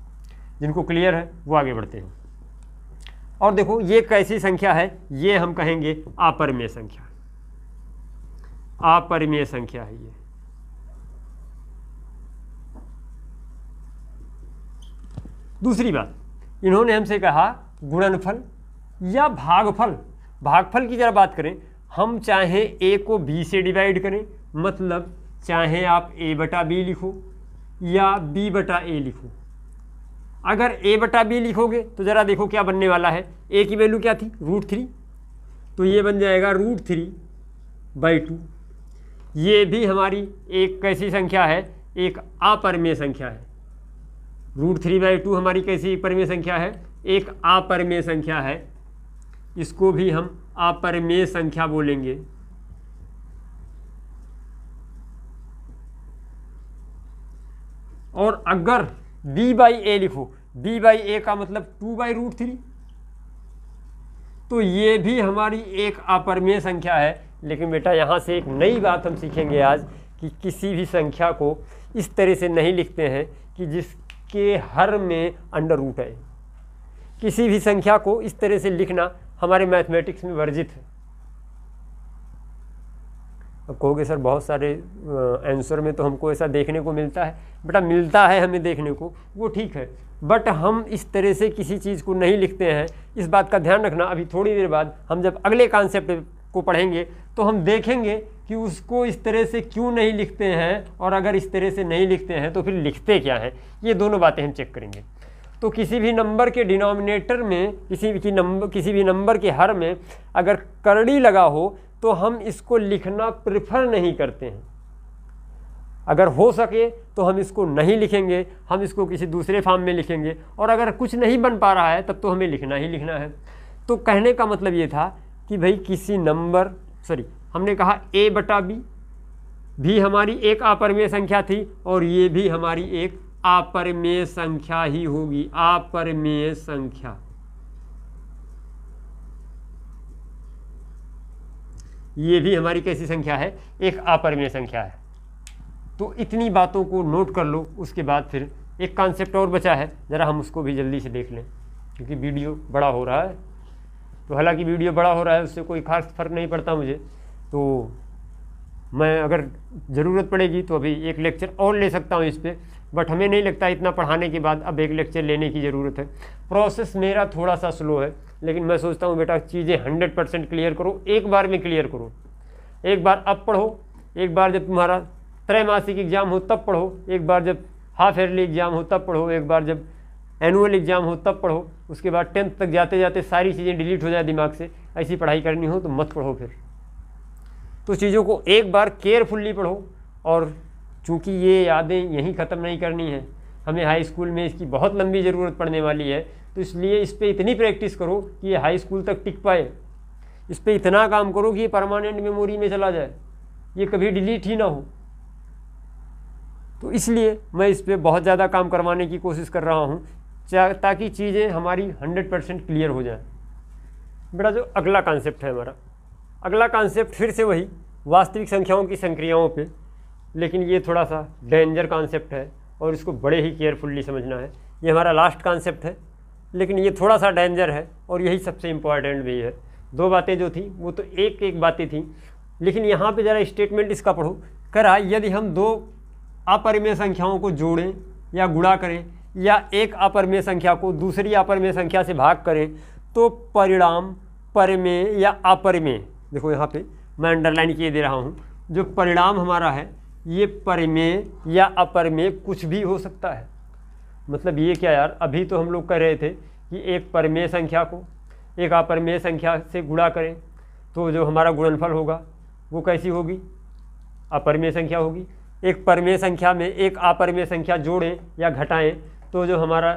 जिनको क्लियर है वो आगे बढ़ते हैं। और देखो ये कैसी संख्या है, ये हम कहेंगे अपरिमेय संख्या। अपरिमेय संख्या है ये। दूसरी बात, इन्होंने हमसे कहा गुणनफल या भागफल। भागफल की जरा बात करें, हम चाहे a को b से डिवाइड करें, मतलब चाहे आप a/b लिखो या b/a लिखो। अगर a/b लिखोगे तो जरा देखो क्या बनने वाला है। a की वैल्यू क्या थी, √3, तो ये बन जाएगा √3/2। ये भी हमारी एक कैसी संख्या है, एक अपरिमेय संख्या है। √3/2 हमारी कैसी परिमेय संख्या है, एक अपरिमेय संख्या है। इसको भी हम अपरिमेय संख्या बोलेंगे। और अगर b/a लिखो, b/a का मतलब 2/√3, तो ये भी हमारी एक अपरिमेय संख्या है। लेकिन बेटा यहाँ से एक नई बात हम सीखेंगे आज कि किसी भी संख्या को इस तरह से नहीं लिखते हैं कि जिसके हर में √, है। किसी भी संख्या को इस तरह से लिखना हमारे मैथमेटिक्स में वर्जित है। अब कहोगे सर बहुत सारे आंसर में तो हमको ऐसा देखने को मिलता है। बेटा मिलता है हमें देखने को, वो ठीक है, बट हम इस तरह से किसी चीज़ को नहीं लिखते हैं। इस बात का ध्यान रखना। अभी थोड़ी देर बाद हम जब अगले कॉन्सेप्ट को पढ़ेंगे तो हम देखेंगे कि उसको इस तरह से क्यों नहीं लिखते हैं, और अगर इस तरह से नहीं लिखते हैं तो फिर लिखते क्या हैं। ये दोनों बातें हम चेक करेंगे। तो किसी भी नंबर के डिनोमिनेटर में, किसी भी नंबर के हर में अगर करड़ी लगा हो तो हम इसको लिखना प्रेफर नहीं करते हैं। अगर हो सके तो हम इसको नहीं लिखेंगे, हम इसको किसी दूसरे फॉर्म में लिखेंगे। और अगर कुछ नहीं बन पा रहा है तब तो हमें लिखना ही लिखना है। तो कहने का मतलब ये था कि भाई किसी नंबर, हमने कहा a/b भी हमारी एक अपरिमेय संख्या थी और ये भी हमारी एक अपरिमेय संख्या ही होगी। अपरिमेय संख्या, ये भी हमारी कैसी संख्या है, एक अपरिमेय संख्या है। तो इतनी बातों को नोट कर लो। उसके बाद फिर एक कॉन्सेप्ट और बचा है, ज़रा हम उसको भी जल्दी से देख लें, क्योंकि वीडियो बड़ा हो रहा है। तो हालांकि वीडियो बड़ा हो रहा है उससे कोई खास फर्क नहीं पड़ता मुझे। तो मैं अगर ज़रूरत पड़ेगी तो अभी एक लेक्चर और ले सकता हूँ इस पर, बट हमें नहीं लगता इतना पढ़ाने के बाद अब एक लेक्चर लेने की ज़रूरत है। प्रोसेस मेरा थोड़ा सा स्लो है, लेकिन मैं सोचता हूँ बेटा चीज़ें 100% क्लियर करो, एक बार में क्लियर करो। एक बार अब पढ़ो, एक बार जब तुम्हारा त्रैमासिक एग्जाम हो तब पढ़ो, एक बार जब हाफ ईयरली एग्जाम हो तब पढ़ो, एक बार जब एनुअल एग्जाम हो तब पढ़ो। उसके बाद 10th तक जाते जाते सारी चीज़ें डिलीट हो जाए दिमाग से। ऐसी पढ़ाई करनी हो तो मत पढ़ो फिर। तो चीज़ों को एक बार केयरफुल्ली पढ़ो। और चूँकि ये यादें यहीं ख़त्म नहीं करनी है, हमें हाई स्कूल में इसकी बहुत लंबी ज़रूरत पड़ने वाली है। तो इसलिए इस पर इतनी प्रैक्टिस करो कि ये हाई स्कूल तक टिक पाए। इस पर इतना काम करो कि ये परमानेंट मेमोरी में चला जाए, ये कभी डिलीट ही ना हो। तो इसलिए मैं इस पर बहुत ज़्यादा काम करवाने की कोशिश कर रहा हूँ ताकि चीज़ें हमारी 100% क्लियर हो जाए। बेटा जो अगला कॉन्सेप्ट है हमारा, अगला कॉन्सेप्ट फिर से वही वास्तविक संख्याओं की संक्रियाओं पे, लेकिन ये थोड़ा सा डेंजर कॉन्सेप्ट है और इसको बड़े ही केयरफुल्ली समझना है। ये हमारा लास्ट कॉन्सेप्ट है, लेकिन ये थोड़ा सा डेंजर है और यही सबसे इम्पॉर्टेंट भी है। दो बातें जो थी वो तो एक एक बातें थी, लेकिन यहाँ पे ज़रा स्टेटमेंट इसका पढ़ो। करा यदि हम दो अपरिमेय संख्याओं को जोड़ें या गुणा करें या एक अपरिमेय संख्या को दूसरी अपरिमेय संख्या से भाग करें तो परिणाम परिमेय या अपरिमेय, देखो यहाँ पे मैं अंडरलाइन किए दे रहा हूँ, जो परिणाम हमारा है ये परिमेय या अपरिमेय कुछ भी हो सकता है। मतलब ये क्या यार, अभी तो हम लोग कह रहे थे कि एक परिमेय संख्या को एक अपरिमेय संख्या से गुणा करें तो जो हमारा गुणनफल होगा वो कैसी होगी, अपरिमेय संख्या होगी। एक परिमेय संख्या में एक अपरिमेय संख्या जोड़ें या घटाएं तो जो हमारा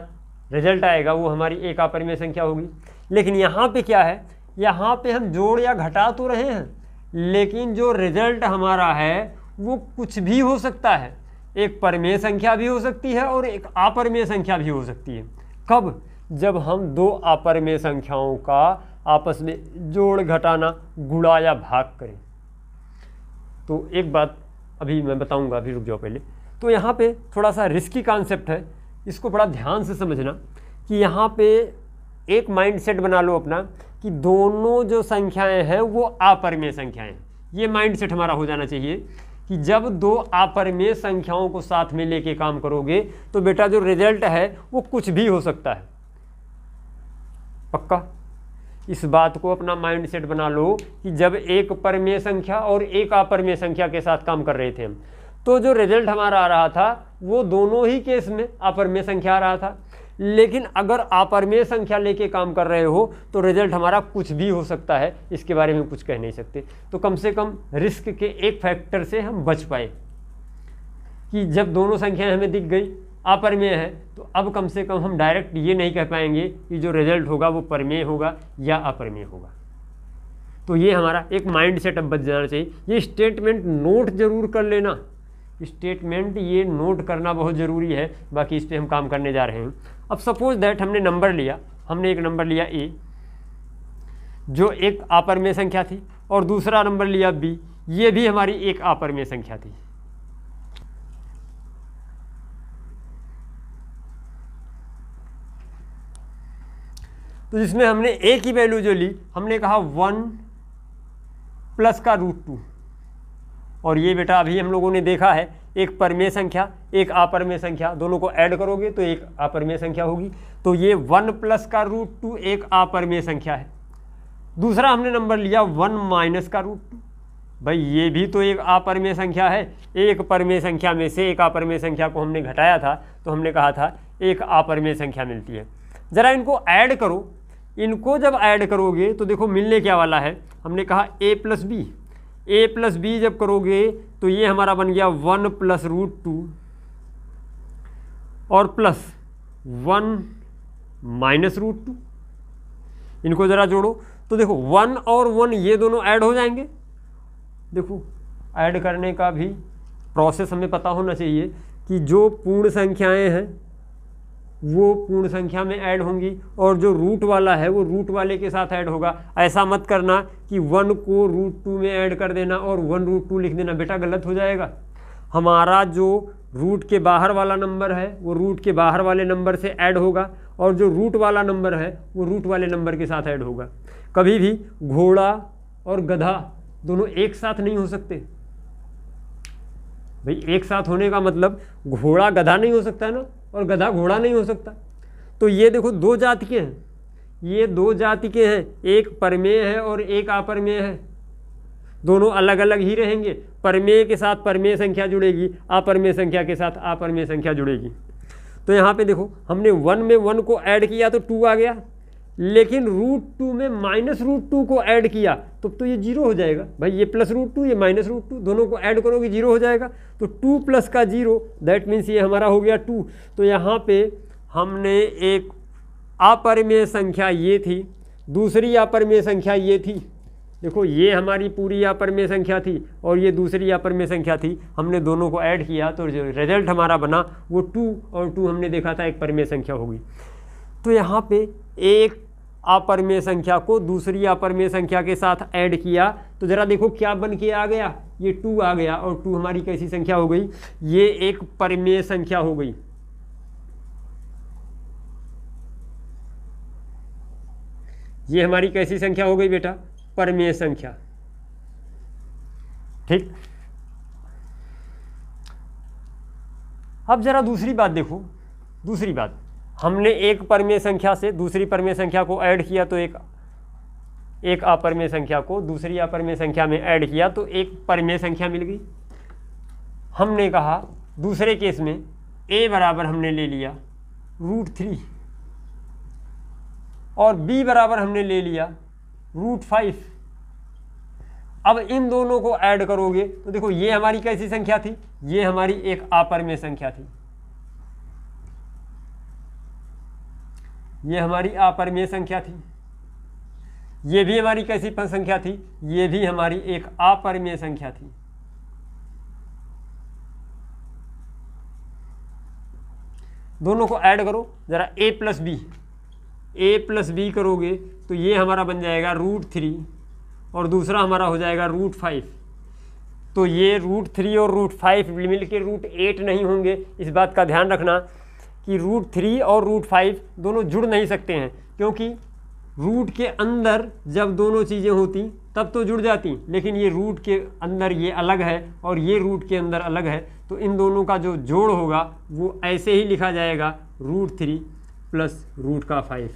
रिजल्ट आएगा वो हमारी एक अपरिमेय संख्या होगी। लेकिन यहाँ पे क्या है, यहाँ पे हम जोड़ या घटा तो रहे हैं, लेकिन जो रिजल्ट हमारा है वो कुछ भी हो सकता है। एक परिमेय संख्या भी हो सकती है और एक अपरिमेय संख्या भी हो सकती है। कब? जब हम दो अपरिमेय संख्याओं का आपस में जोड़ घटाना गुणा या भाग करें। तो एक बात अभी मैं बताऊंगा, अभी रुक जाओ पहले। तो यहाँ पे थोड़ा सा रिस्की कॉन्सेप्ट है, इसको बड़ा ध्यान से समझना कि यहाँ पे एक माइंडसेट बना लो अपना कि दोनों जो संख्याएं हैं वो अपरिमेय संख्याएं हैं। ये माइंडसेट हमारा हो जाना चाहिए कि जब दो अपरिमेय संख्याओं को साथ में लेके काम करोगे तो बेटा जो रिजल्ट है वो कुछ भी हो सकता है। पक्का इस बात को अपना माइंडसेट बना लो कि जब एक परिमेय संख्या और एक अपरिमेय संख्या के साथ काम कर रहे थे हम, तो जो रिजल्ट हमारा आ रहा था वो दोनों ही केस में अपरिमेय संख्या आ रहा था। लेकिन अगर अपरिमेय संख्या लेके काम कर रहे हो तो रिजल्ट हमारा कुछ भी हो सकता है, इसके बारे में कुछ कह नहीं सकते। तो कम से कम रिस्क के एक फैक्टर से हम बच पाए कि जब दोनों संख्याएं हमें दिख गई अपरिमेय है तो अब कम से कम हम डायरेक्ट ये नहीं कह पाएंगे कि जो रिजल्ट होगा वो परिमेय होगा या अपरिमेय होगा। तो ये हमारा एक माइंड सेटअप बच जाना चाहिए। ये स्टेटमेंट नोट जरूर कर लेना, स्टेटमेंट ये नोट करना बहुत ज़रूरी है, बाकी इस पर हम काम करने जा रहे हैं। अब सपोज दैट हमने नंबर लिया, हमने एक नंबर लिया a जो एक अपरिमेय संख्या थी और दूसरा नंबर लिया b, ये भी हमारी एक अपरिमेय संख्या थी। तो जिसमें हमने a की वैल्यू जो ली हमने कहा 1 प्लस का √2, और ये बेटा अभी हम लोगों ने देखा है एक परिमेय संख्या एक अपरिमेय संख्या, दोनों को ऐड करोगे तो एक अपरिमेय संख्या होगी। तो ये 1 प्लस का √2 एक अपरिमेय संख्या है। दूसरा हमने नंबर लिया 1 माइनस का √2, भाई ये भी तो एक अपरिमेय संख्या है। एक परिमेय संख्या में से एक अपरिमेय संख्या को हमने घटाया था तो हमने कहा था एक अपरिमेय संख्या मिलती है। ज़रा इनको ऐड करो, इनको जब ऐड करोगे तो देखो मिलने क्या वाला है, हमने कहा a प्लस बी जब करोगे तो ये हमारा बन गया 1 प्लस √2 और प्लस 1 माइनस √2। इनको ज़रा जोड़ो तो देखो 1 और 1 ये दोनों ऐड हो जाएंगे। देखो ऐड करने का भी प्रोसेस हमें पता होना चाहिए कि जो पूर्ण संख्याएं हैं वो पूर्ण संख्या में ऐड होंगी और जो रूट वाला है वो रूट वाले के साथ ऐड होगा। ऐसा मत करना कि 1 को √2 में ऐड कर देना और 1 √2 लिख देना, बेटा गलत हो जाएगा। हमारा जो रूट के बाहर वाला नंबर है वो रूट के बाहर वाले नंबर से ऐड होगा और जो रूट वाला नंबर है वो रूट वाले नंबर के साथ ऐड होगा। कभी भी घोड़ा और गधा दोनों एक साथ नहीं हो सकते भाई। एक साथ होने का मतलब घोड़ा गधा नहीं हो सकता है ना, और गधा घोड़ा नहीं हो सकता। तो ये देखो दो जाति के हैं, ये दो जाति के हैं, एक परिमेय है और एक अपरिमेय है। दोनों अलग अलग ही रहेंगे, परिमेय के साथ परिमेय संख्या जुड़ेगी, अपरिमेय संख्या के साथ अपरिमेय संख्या जुड़ेगी। तो यहाँ पे देखो हमने 1 में 1 को ऐड किया तो 2 आ गया, लेकिन √2 में माइनस √2 को ऐड किया तो ये 0 हो जाएगा भाई। ये प्लस √2 ये माइनस √2 दोनों को ऐड करोगे 0 हो जाएगा। तो 2 प्लस का 0 दैट मीन्स ये हमारा हो गया 2। तो यहाँ पे हमने एक अपरिमेय संख्या ये थी, दूसरी अपरिमेय संख्या ये थी, देखो ये हमारी पूरी अपरिमेय संख्या थी और ये दूसरी अपरिमेय संख्या थी, हमने दोनों को ऐड किया तो जो रिजल्ट हमारा बना वो 2 और 2 हमने देखा था एक परिमेय संख्या होगी। तो यहाँ पे एक अपरिमेय संख्या को दूसरी अपरिमेय संख्या के साथ ऐड किया तो ज़रा देखो क्या बन के आ गया, ये 2 आ गया और 2 हमारी कैसी संख्या हो गई, ये एक परिमेय संख्या हो गई। ये हमारी कैसी संख्या हो गई बेटा, परिमेय संख्या। ठीक, अब जरा दूसरी बात देखो, दूसरी बात, हमने एक परिमेय संख्या से दूसरी परिमेय संख्या को ऐड किया तो एक अपरिमेय संख्या को दूसरी अपरिमेय संख्या में ऐड किया तो एक परिमेय संख्या मिल गई। हमने कहा दूसरे केस में a बराबर हमने ले लिया √3 और b बराबर हमने ले लिया √5। अब इन दोनों को ऐड करोगे तो देखो ये हमारी कैसी संख्या थी, ये हमारी एक अपरिमेय संख्या थी, ये हमारी अपरिमेय संख्या थी, ये भी हमारी कैसी संख्या थी, ये भी हमारी एक अपरिमेय संख्या थी। दोनों को ऐड करो जरा, a प्लस बी करोगे तो ये हमारा बन जाएगा √3 और दूसरा हमारा हो जाएगा √5। तो ये √3 और √5 मिल के √8 नहीं होंगे, इस बात का ध्यान रखना कि √3 और √5 दोनों जुड़ नहीं सकते हैं, क्योंकि रूट के अंदर जब दोनों चीज़ें होती तब तो जुड़ जाती, लेकिन ये रूट के अंदर ये अलग है और ये रूट के अंदर अलग है, तो इन दोनों का जो जोड़ होगा वो ऐसे ही लिखा जाएगा √3 प्लस √5।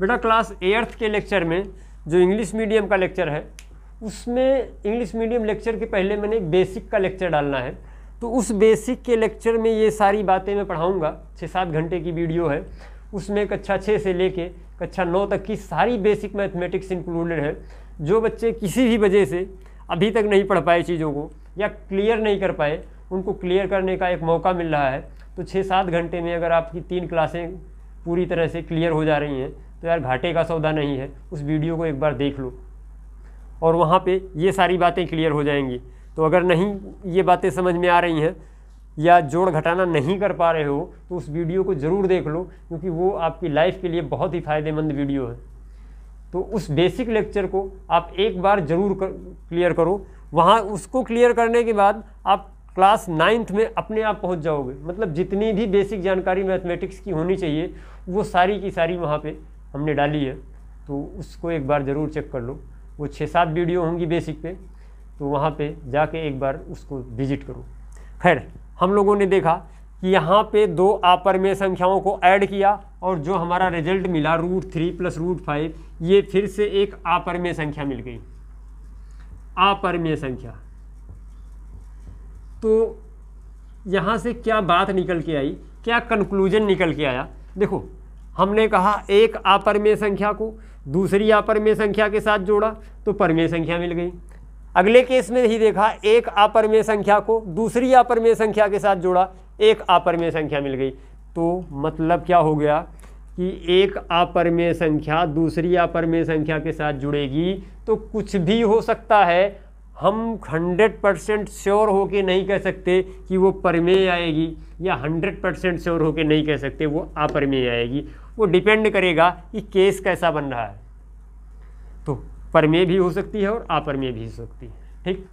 बेटा क्लास 8th के लेक्चर में जो इंग्लिश मीडियम का लेक्चर है उसमें इंग्लिश मीडियम लेक्चर के पहले मैंने एक बेसिक का लेक्चर डालना है, तो उस बेसिक के लेक्चर में ये सारी बातें मैं पढ़ाऊँगा। 6-7 घंटे की वीडियो है, उसमें कक्षा 6 से लेके कक्षा 9 तक की सारी बेसिक मैथमेटिक्स इंक्लूडेड है। जो बच्चे किसी भी वजह से अभी तक नहीं पढ़ पाए चीज़ों को या क्लियर नहीं कर पाए, उनको क्लियर करने का एक मौका मिल रहा है। तो 6-7 घंटे में अगर आपकी 3 क्लासें पूरी तरह से क्लियर हो जा रही हैं तो यार घाटे का सौदा नहीं है। उस वीडियो को एक बार देख लो और वहाँ पे ये सारी बातें क्लियर हो जाएंगी। तो अगर नहीं ये बातें समझ में आ रही हैं या जोड़ घटाना नहीं कर पा रहे हो तो उस वीडियो को ज़रूर देख लो, क्योंकि वो आपकी लाइफ के लिए बहुत ही फ़ायदेमंद वीडियो है। तो उस बेसिक लेक्चर को आप एक बार ज़रूर क्लियर करो। वहाँ उसको क्लियर करने के बाद आप क्लास 9th में अपने आप पहुँच जाओगे। मतलब जितनी भी बेसिक जानकारी मैथमेटिक्स की होनी चाहिए वो सारी की सारी वहाँ पे हमने डाली है, तो उसको एक बार ज़रूर चेक कर लो। वो 6-7 वीडियो होंगी बेसिक पे, तो वहाँ पे जाके एक बार उसको विजिट करो। खैर, हम लोगों ने देखा कि यहाँ पे 2 अपरिमेय संख्याओं को ऐड किया और जो हमारा रिजल्ट मिला √3 प्लस √5, ये फिर से एक अपरिमेय संख्या मिल गई, अपरिमेय संख्या। तो यहाँ से क्या बात निकल के आई, क्या कंक्लूजन निकल के आया? देखो, हमने कहा एक अपरिमेय संख्या को दूसरी अपरिमेय संख्या के साथ जोड़ा तो परिमेय संख्या मिल गई। अगले केस में ही देखा एक अपरिमेय संख्या को दूसरी अपरिमेय संख्या के साथ जोड़ा, एक अपरिमेय संख्या मिल गई। तो मतलब क्या हो गया कि एक अपरिमेय संख्या दूसरी अपरिमेय संख्या के साथ जुड़ेगी तो कुछ भी हो सकता है। हम 100% श्योर होके नहीं कह सकते कि वो परिमेय आएगी या 100% श्योर होके नहीं कह सकते वो अपरिमेय आएगी। वो डिपेंड करेगा कि केस कैसा बन रहा है। तो परिमेय भी हो सकती है और अपरिमेय भी हो सकती है। ठीक,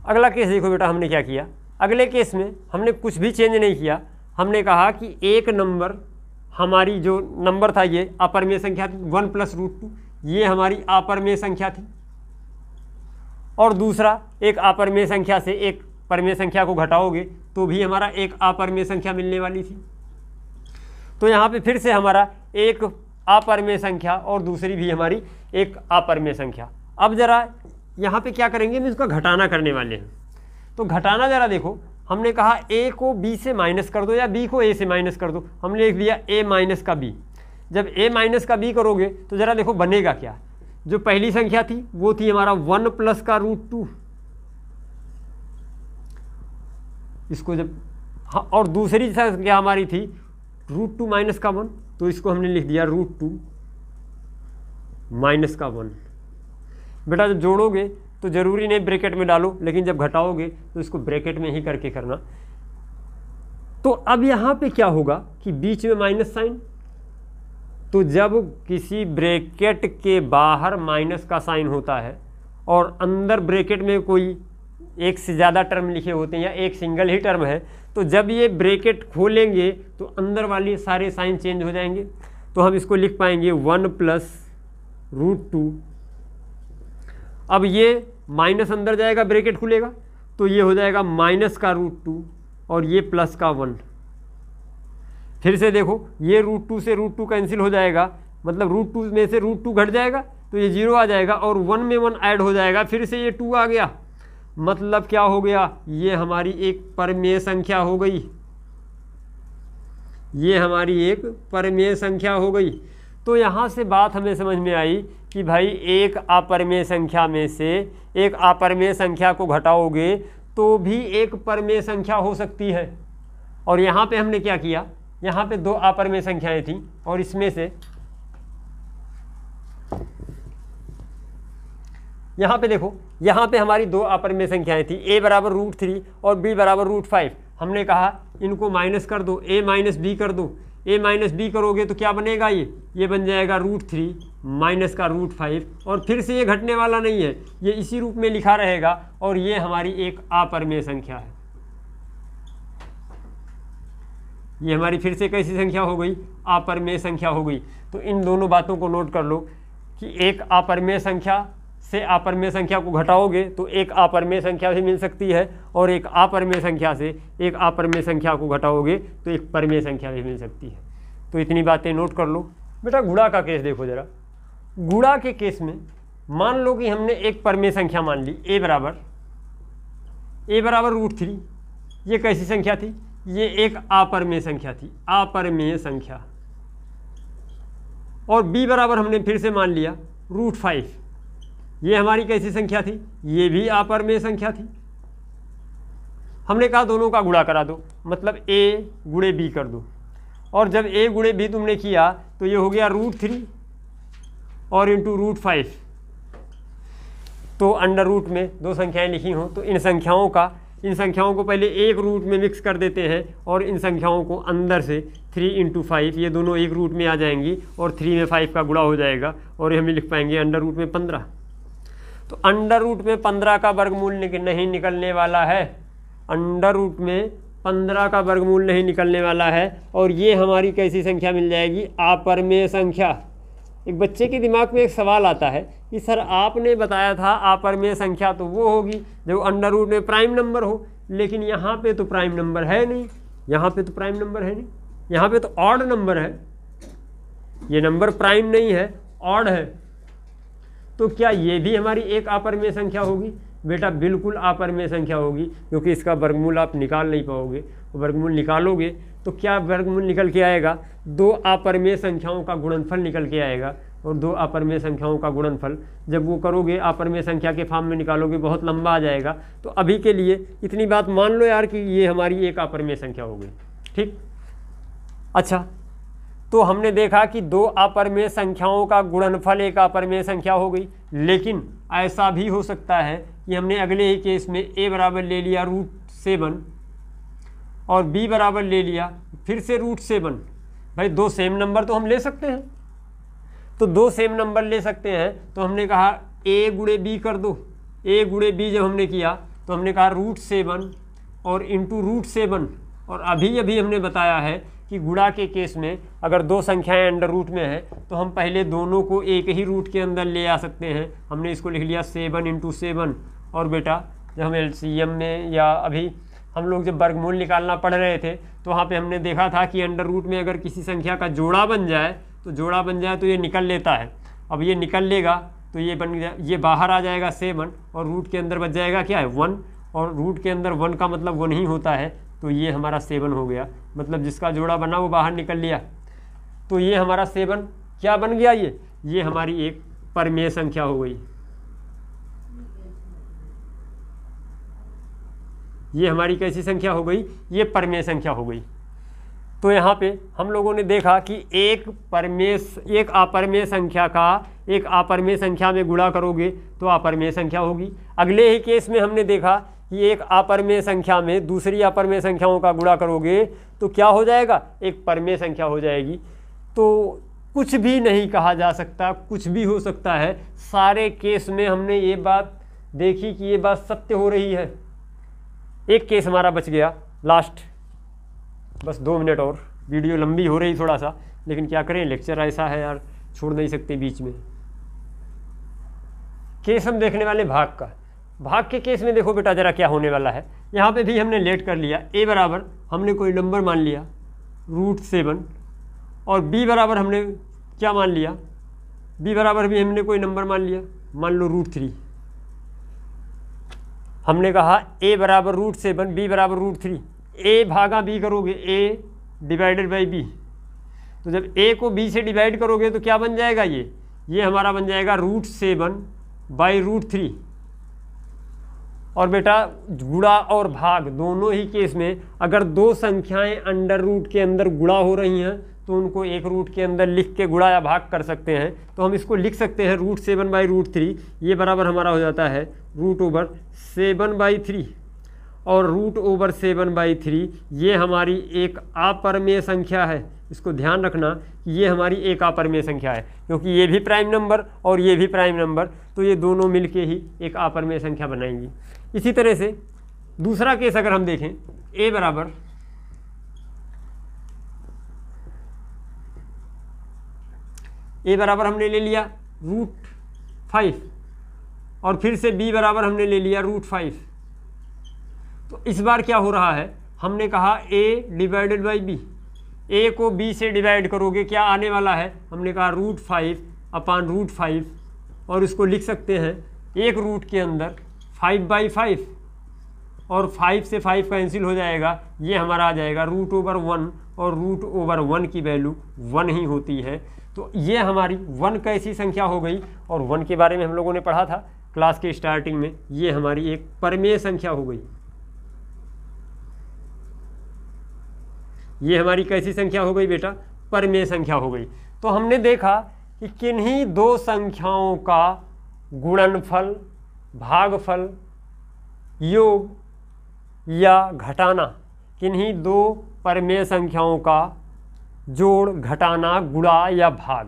अगला केस देखो बेटा, हमने क्या किया। अगले केस में हमने कुछ भी चेंज नहीं किया। हमने कहा कि एक नंबर, हमारी जो नंबर था ये अपरिमेय संख्या थी 1 प्लस √2, ये हमारी अपरिमेय संख्या थी। और दूसरा एक अपरिमेय संख्या से एक परिमेय संख्या को घटाओगे तो भी हमारा एक अपरिमेय संख्या मिलने वाली थी। तो यहाँ पे फिर से हमारा एक अपरिमेय संख्या और दूसरी भी हमारी एक अपरिमेय संख्या। अब ज़रा यहाँ पे क्या करेंगे, हम इसका घटाना करने वाले हैं। तो घटाना ज़रा देखो, हमने कहा a को b से माइनस कर दो या b को a से माइनस कर दो। हमने लिख दिया a माइनस का b। जब a माइनस का b करोगे तो ज़रा देखो बनेगा क्या। जो पहली संख्या थी वो थी हमारा 1 प्लस का √2, इसको जब और दूसरी संख्या हमारी थी √2 माइनस का 1, तो इसको हमने लिख दिया √2 माइनस का 1। बेटा जब जोड़ोगे तो ज़रूरी नहीं ब्रैकेट में डालो, लेकिन जब घटाओगे तो इसको ब्रैकेट में ही करके करना। तो अब यहाँ पे क्या होगा कि बीच में माइनस साइन, तो जब किसी ब्रैकेट के बाहर माइनस का साइन होता है और अंदर ब्रैकेट में कोई एक से ज़्यादा टर्म लिखे होते हैं या एक सिंगल ही टर्म है, तो जब ये ब्रैकेट खोलेंगे तो अंदर वाले सारे साइन चेंज हो जाएंगे। तो हम इसको लिख पाएंगे 1 + √2। अब ये माइनस अंदर जाएगा, ब्रैकेट खुलेगा, तो ये हो जाएगा माइनस का √2 और ये प्लस का 1। फिर से देखो, ये √2 से √2 कैंसिल हो जाएगा, मतलब √2 में से √2 घट जाएगा तो ये 0 आ जाएगा और 1 में 1 ऐड हो जाएगा, फिर से ये 2 आ गया। मतलब क्या हो गया, ये हमारी एक परमेय संख्या हो गई, ये हमारी एक परमेय संख्या हो गई। तो यहाँ से बात हमें समझ में आई कि भाई एक अपरमेय संख्या में से एक अपरमेय संख्या को घटाओगे तो भी एक परमेय संख्या हो सकती है। और यहाँ पे हमने क्या किया, यहाँ पे 2 अपरमेय संख्याएं थी और इसमें से यहाँ पे देखो, यहाँ पे हमारी 2 अपरमेय संख्याएं थी, a = √3 और b = √5। हमने कहा इनको माइनस कर दो, a - b कर दो। a - b करोगे तो क्या बनेगा, ये बन जाएगा √3 माइनस का √5 और फिर से ये घटने वाला नहीं है, ये इसी रूप में लिखा रहेगा और ये हमारी एक अपरमेय संख्या है। ये हमारी फिर से कैसी संख्या हो गई, अपरमेय संख्या हो गई। तो इन दोनों बातों को नोट कर लो कि एक अपरमेय संख्या से अपरमेय संख्या को घटाओगे तो एक अपरमेय संख्या भी मिल सकती है और एक अपरमेय संख्या से एक अपरमेय संख्या को घटाओगे तो एक परमेय संख्या भी मिल सकती है। तो इतनी बातें नोट कर लो। बेटा गुणा का केस देखो जरा। गुणा के केस में मान लो कि हमने एक परमेय संख्या मान ली, a = √3। ये कैसी संख्या थी, ये एक अपरमेय संख्या थी, अपरमेय संख्या। और b बराबर हमने फिर से मान लिया √5। ये हमारी कैसी संख्या थी, ये भी अपरमेय संख्या थी। हमने कहा दोनों का गुणा करा दो, मतलब a × b कर दो। और जब a × b तुमने किया तो ये हो गया √3 और इंटू √5। तो अंडर रूट में 2 संख्याएं लिखी हों तो इन संख्याओं को पहले एक रूट में मिक्स कर देते हैं और इन संख्याओं को अंदर से 3 × 5, ये दोनों एक रूट में आ जाएंगी और 3 में 5 का गुणा हो जाएगा और ये हम लिख पाएंगे अंडर रूट में 15। तो अंडर रूट में 15 का वर्गमूल नहीं निकलने वाला है, अंडर रूट में 15 का वर्गमूल नहीं निकलने वाला है। और ये हमारी कैसी संख्या मिल जाएगी, अपरमेय संख्या। एक बच्चे के दिमाग में एक सवाल आता है कि सर आपने बताया था अपरमेय संख्या तो वो होगी जब अंडर रूट में प्राइम नंबर हो, लेकिन यहाँ पे तो प्राइम नंबर है नहीं, यहाँ पे तो प्राइम नंबर है नहीं, यहाँ पे तो ऑड नंबर है, ये नंबर प्राइम नहीं है, ऑड है। तो क्या ये भी हमारी एक अपरमेय संख्या होगी? बेटा बिल्कुल अपरमेय संख्या होगी, क्योंकि इसका वर्गमूल आप निकाल नहीं पाओगे। वर्गमूल निकालोगे तो क्या वर्गमूल निकल के आएगा, 2 अपरमेय संख्याओं का गुणनफल निकल के आएगा। और 2 अपरमेय संख्याओं का गुणनफल जब वो करोगे अपरमेय संख्या के फॉर्म में निकालोगे, बहुत लंबा आ जाएगा। तो अभी के लिए इतनी बात मान लो यार कि ये हमारी एक अपरमेय संख्या हो गई, ठीक। अच्छा, तो हमने देखा कि 2 अपरमेय संख्याओं का गुणनफल एक अपरमेय संख्या हो गई। लेकिन ऐसा भी हो सकता है कि हमने अगले ही केस में a बराबर ले लिया √7 और b बराबर ले लिया फिर से √7। भाई 2 सेम नंबर तो हम ले सकते हैं, तो 2 सेम नंबर ले सकते हैं। तो हमने कहा a × b कर दो। a × b जब हमने किया तो हमने कहा √7 और इंटू √7। और अभी हमने बताया है कि गुणा के केस में अगर 2 संख्याएं अंडर रूट में हैं तो हम पहले दोनों को एक ही रूट के अंदर ले आ सकते हैं। हमने इसको लिख लिया 7 × 7। और बेटा जब हम LCM में या अभी हम लोग जब वर्गमूल निकालना पढ़ रहे थे तो वहाँ पे हमने देखा था कि अंडर रूट में अगर किसी संख्या का जोड़ा बन जाए तो ये निकल लेता है। अब ये निकल लेगा तो ये बाहर आ जाएगा 7 और रूट के अंदर बच जाएगा क्या है 1, और रूट के अंदर 1 का मतलब 1 ही होता है। तो ये हमारा 7 हो गया, मतलब जिसका जोड़ा बना वो बाहर निकल लिया। तो ये हमारा 7 क्या बन गया, ये हमारी एक परमेय संख्या हो गई। ये हमारी कैसी संख्या हो गई, ये परमेय संख्या हो गई। तो यहाँ पे हम लोगों ने देखा कि एक अपरिमेय संख्या का एक अपरिमेय संख्या में गुणा करोगे तो अपरिमेय संख्या होगी। अगले ही केस में हमने देखा कि एक अपरिमेय संख्या में दूसरी अपरिमेय संख्याओं का गुणा करोगे तो क्या हो जाएगा, एक परिमेय संख्या हो जाएगी। तो कुछ भी नहीं कहा जा सकता, कुछ भी हो सकता है। सारे केस में हमने ये बात देखी कि ये बात सत्य हो रही है। एक केस हमारा बच गया लास्ट, बस 2 मिनट और, वीडियो लंबी हो रही थोड़ा सा, लेकिन क्या करें, लेक्चर ऐसा है यार, छोड़ नहीं सकते बीच में। केस हम देखने वाले भाग का। भाग के केस में देखो बेटा जरा क्या होने वाला है। यहाँ पे भी हमने लेट कर लिया। a बराबर हमने कोई नंबर मान लिया √7 और b बराबर हमने क्या मान लिया, b बराबर भी हमने कोई नंबर मान लिया, मान लो √3। हमने कहा a बराबर √7, b बराबर √3। a भागा b करोगे, a डिवाइडेड बाई b, तो जब a को b से डिवाइड करोगे तो क्या बन जाएगा, ये हमारा बन जाएगा √7 बाई √3। और बेटा गुणा और भाग दोनों ही केस में अगर दो संख्याएं अंडर रूट के अंदर गुणा हो रही हैं तो उनको एक रूट के अंदर लिख के गुणा या भाग कर सकते हैं। तो हम इसको लिख सकते हैं √7 बाई √3, ये बराबर हमारा हो जाता है √7/3, और √7/3 ये हमारी एक अपरिमेय संख्या है। इसको ध्यान रखना कि ये हमारी एक अपरिमेय संख्या है, क्योंकि ये भी प्राइम नंबर और ये भी प्राइम नंबर, तो ये दोनों मिलके ही एक अपरिमेय संख्या बनाएंगी। इसी तरह से दूसरा केस अगर हम देखें, a बराबर हमने ले लिया √5 और फिर से b बराबर हमने ले लिया √5। तो इस बार क्या हो रहा है, हमने कहा a divided by b, a को b से डिवाइड करोगे क्या आने वाला है, हमने कहा √5/√5, और इसको लिख सकते हैं एक रूट के अंदर 5/5, और 5 से 5 कैंसिल हो जाएगा, ये हमारा आ जाएगा √1, और √1 की वैल्यू 1 ही होती है। तो ये हमारी 1 कैसी संख्या हो गई, और 1 के बारे में हम लोगों ने पढ़ा था क्लास के स्टार्टिंग में, ये हमारी एक परिमेय संख्या हो गई। ये हमारी कैसी संख्या हो गई बेटा, परिमेय संख्या हो गई। तो हमने देखा कि किन्हीं दो संख्याओं का गुणनफल, भागफल, योग या घटाना, किन्हीं दो परिमेय संख्याओं का जोड़, घटाना, गुणा या भाग,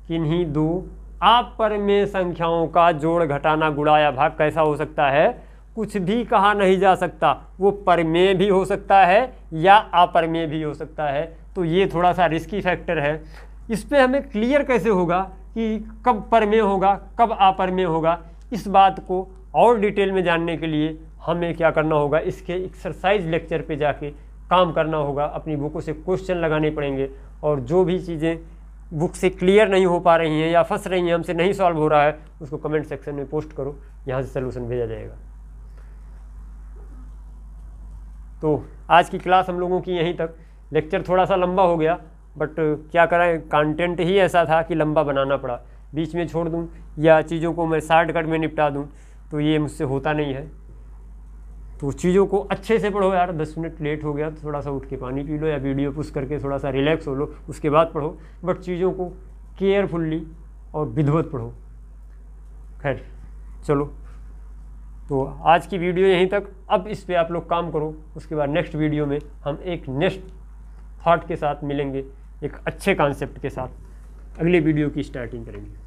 किन्हीं दो अपरिमेय संख्याओं का जोड़, घटाना, गुणा या भाग कैसा हो सकता है, कुछ भी कहा नहीं जा सकता। वो परिमेय भी हो सकता है या अपरिमेय भी हो सकता है। तो ये थोड़ा सा रिस्की फैक्टर है। इस पे हमें क्लियर कैसे होगा कि कब परिमेय होगा, कब अपरिमेय होगा, इस बात को और डिटेल में जानने के लिए हमें क्या करना होगा, इसके एक्सरसाइज लेक्चर पे जाके काम करना होगा। अपनी बुकों से क्वेश्चन लगाने पड़ेंगे, और जो भी चीज़ें बुक से क्लियर नहीं हो पा रही हैं या फंस रही हैं, हमसे नहीं सॉल्व हो रहा है, उसको कमेंट सेक्शन में पोस्ट करो, यहाँ से सलूशन भेजा जाएगा। तो आज की क्लास हम लोगों की यहीं तक। लेक्चर थोड़ा सा लंबा हो गया, बट क्या करें, कंटेंट ही ऐसा था कि लंबा बनाना पड़ा। बीच में छोड़ दूं या चीज़ों को मैं शॉर्टकट में निपटा दूं तो ये मुझसे होता नहीं है। तो चीज़ों को अच्छे से पढ़ो यार। 10 मिनट लेट हो गया तो थोड़ा सा उठ के पानी पी लो या वीडियो पुश करके थोड़ा सा रिलैक्स हो लो, उसके बाद पढ़ो, बट चीज़ों को केयरफुल्ली और विधिवत पढ़ो। खैर चलो, तो आज की वीडियो यहीं तक। अब इस पे आप लोग काम करो, उसके बाद नेक्स्ट वीडियो में हम एक नेक्स्ट थॉट के साथ मिलेंगे, एक अच्छे कॉन्सेप्ट के साथ अगले वीडियो की स्टार्टिंग करेंगे।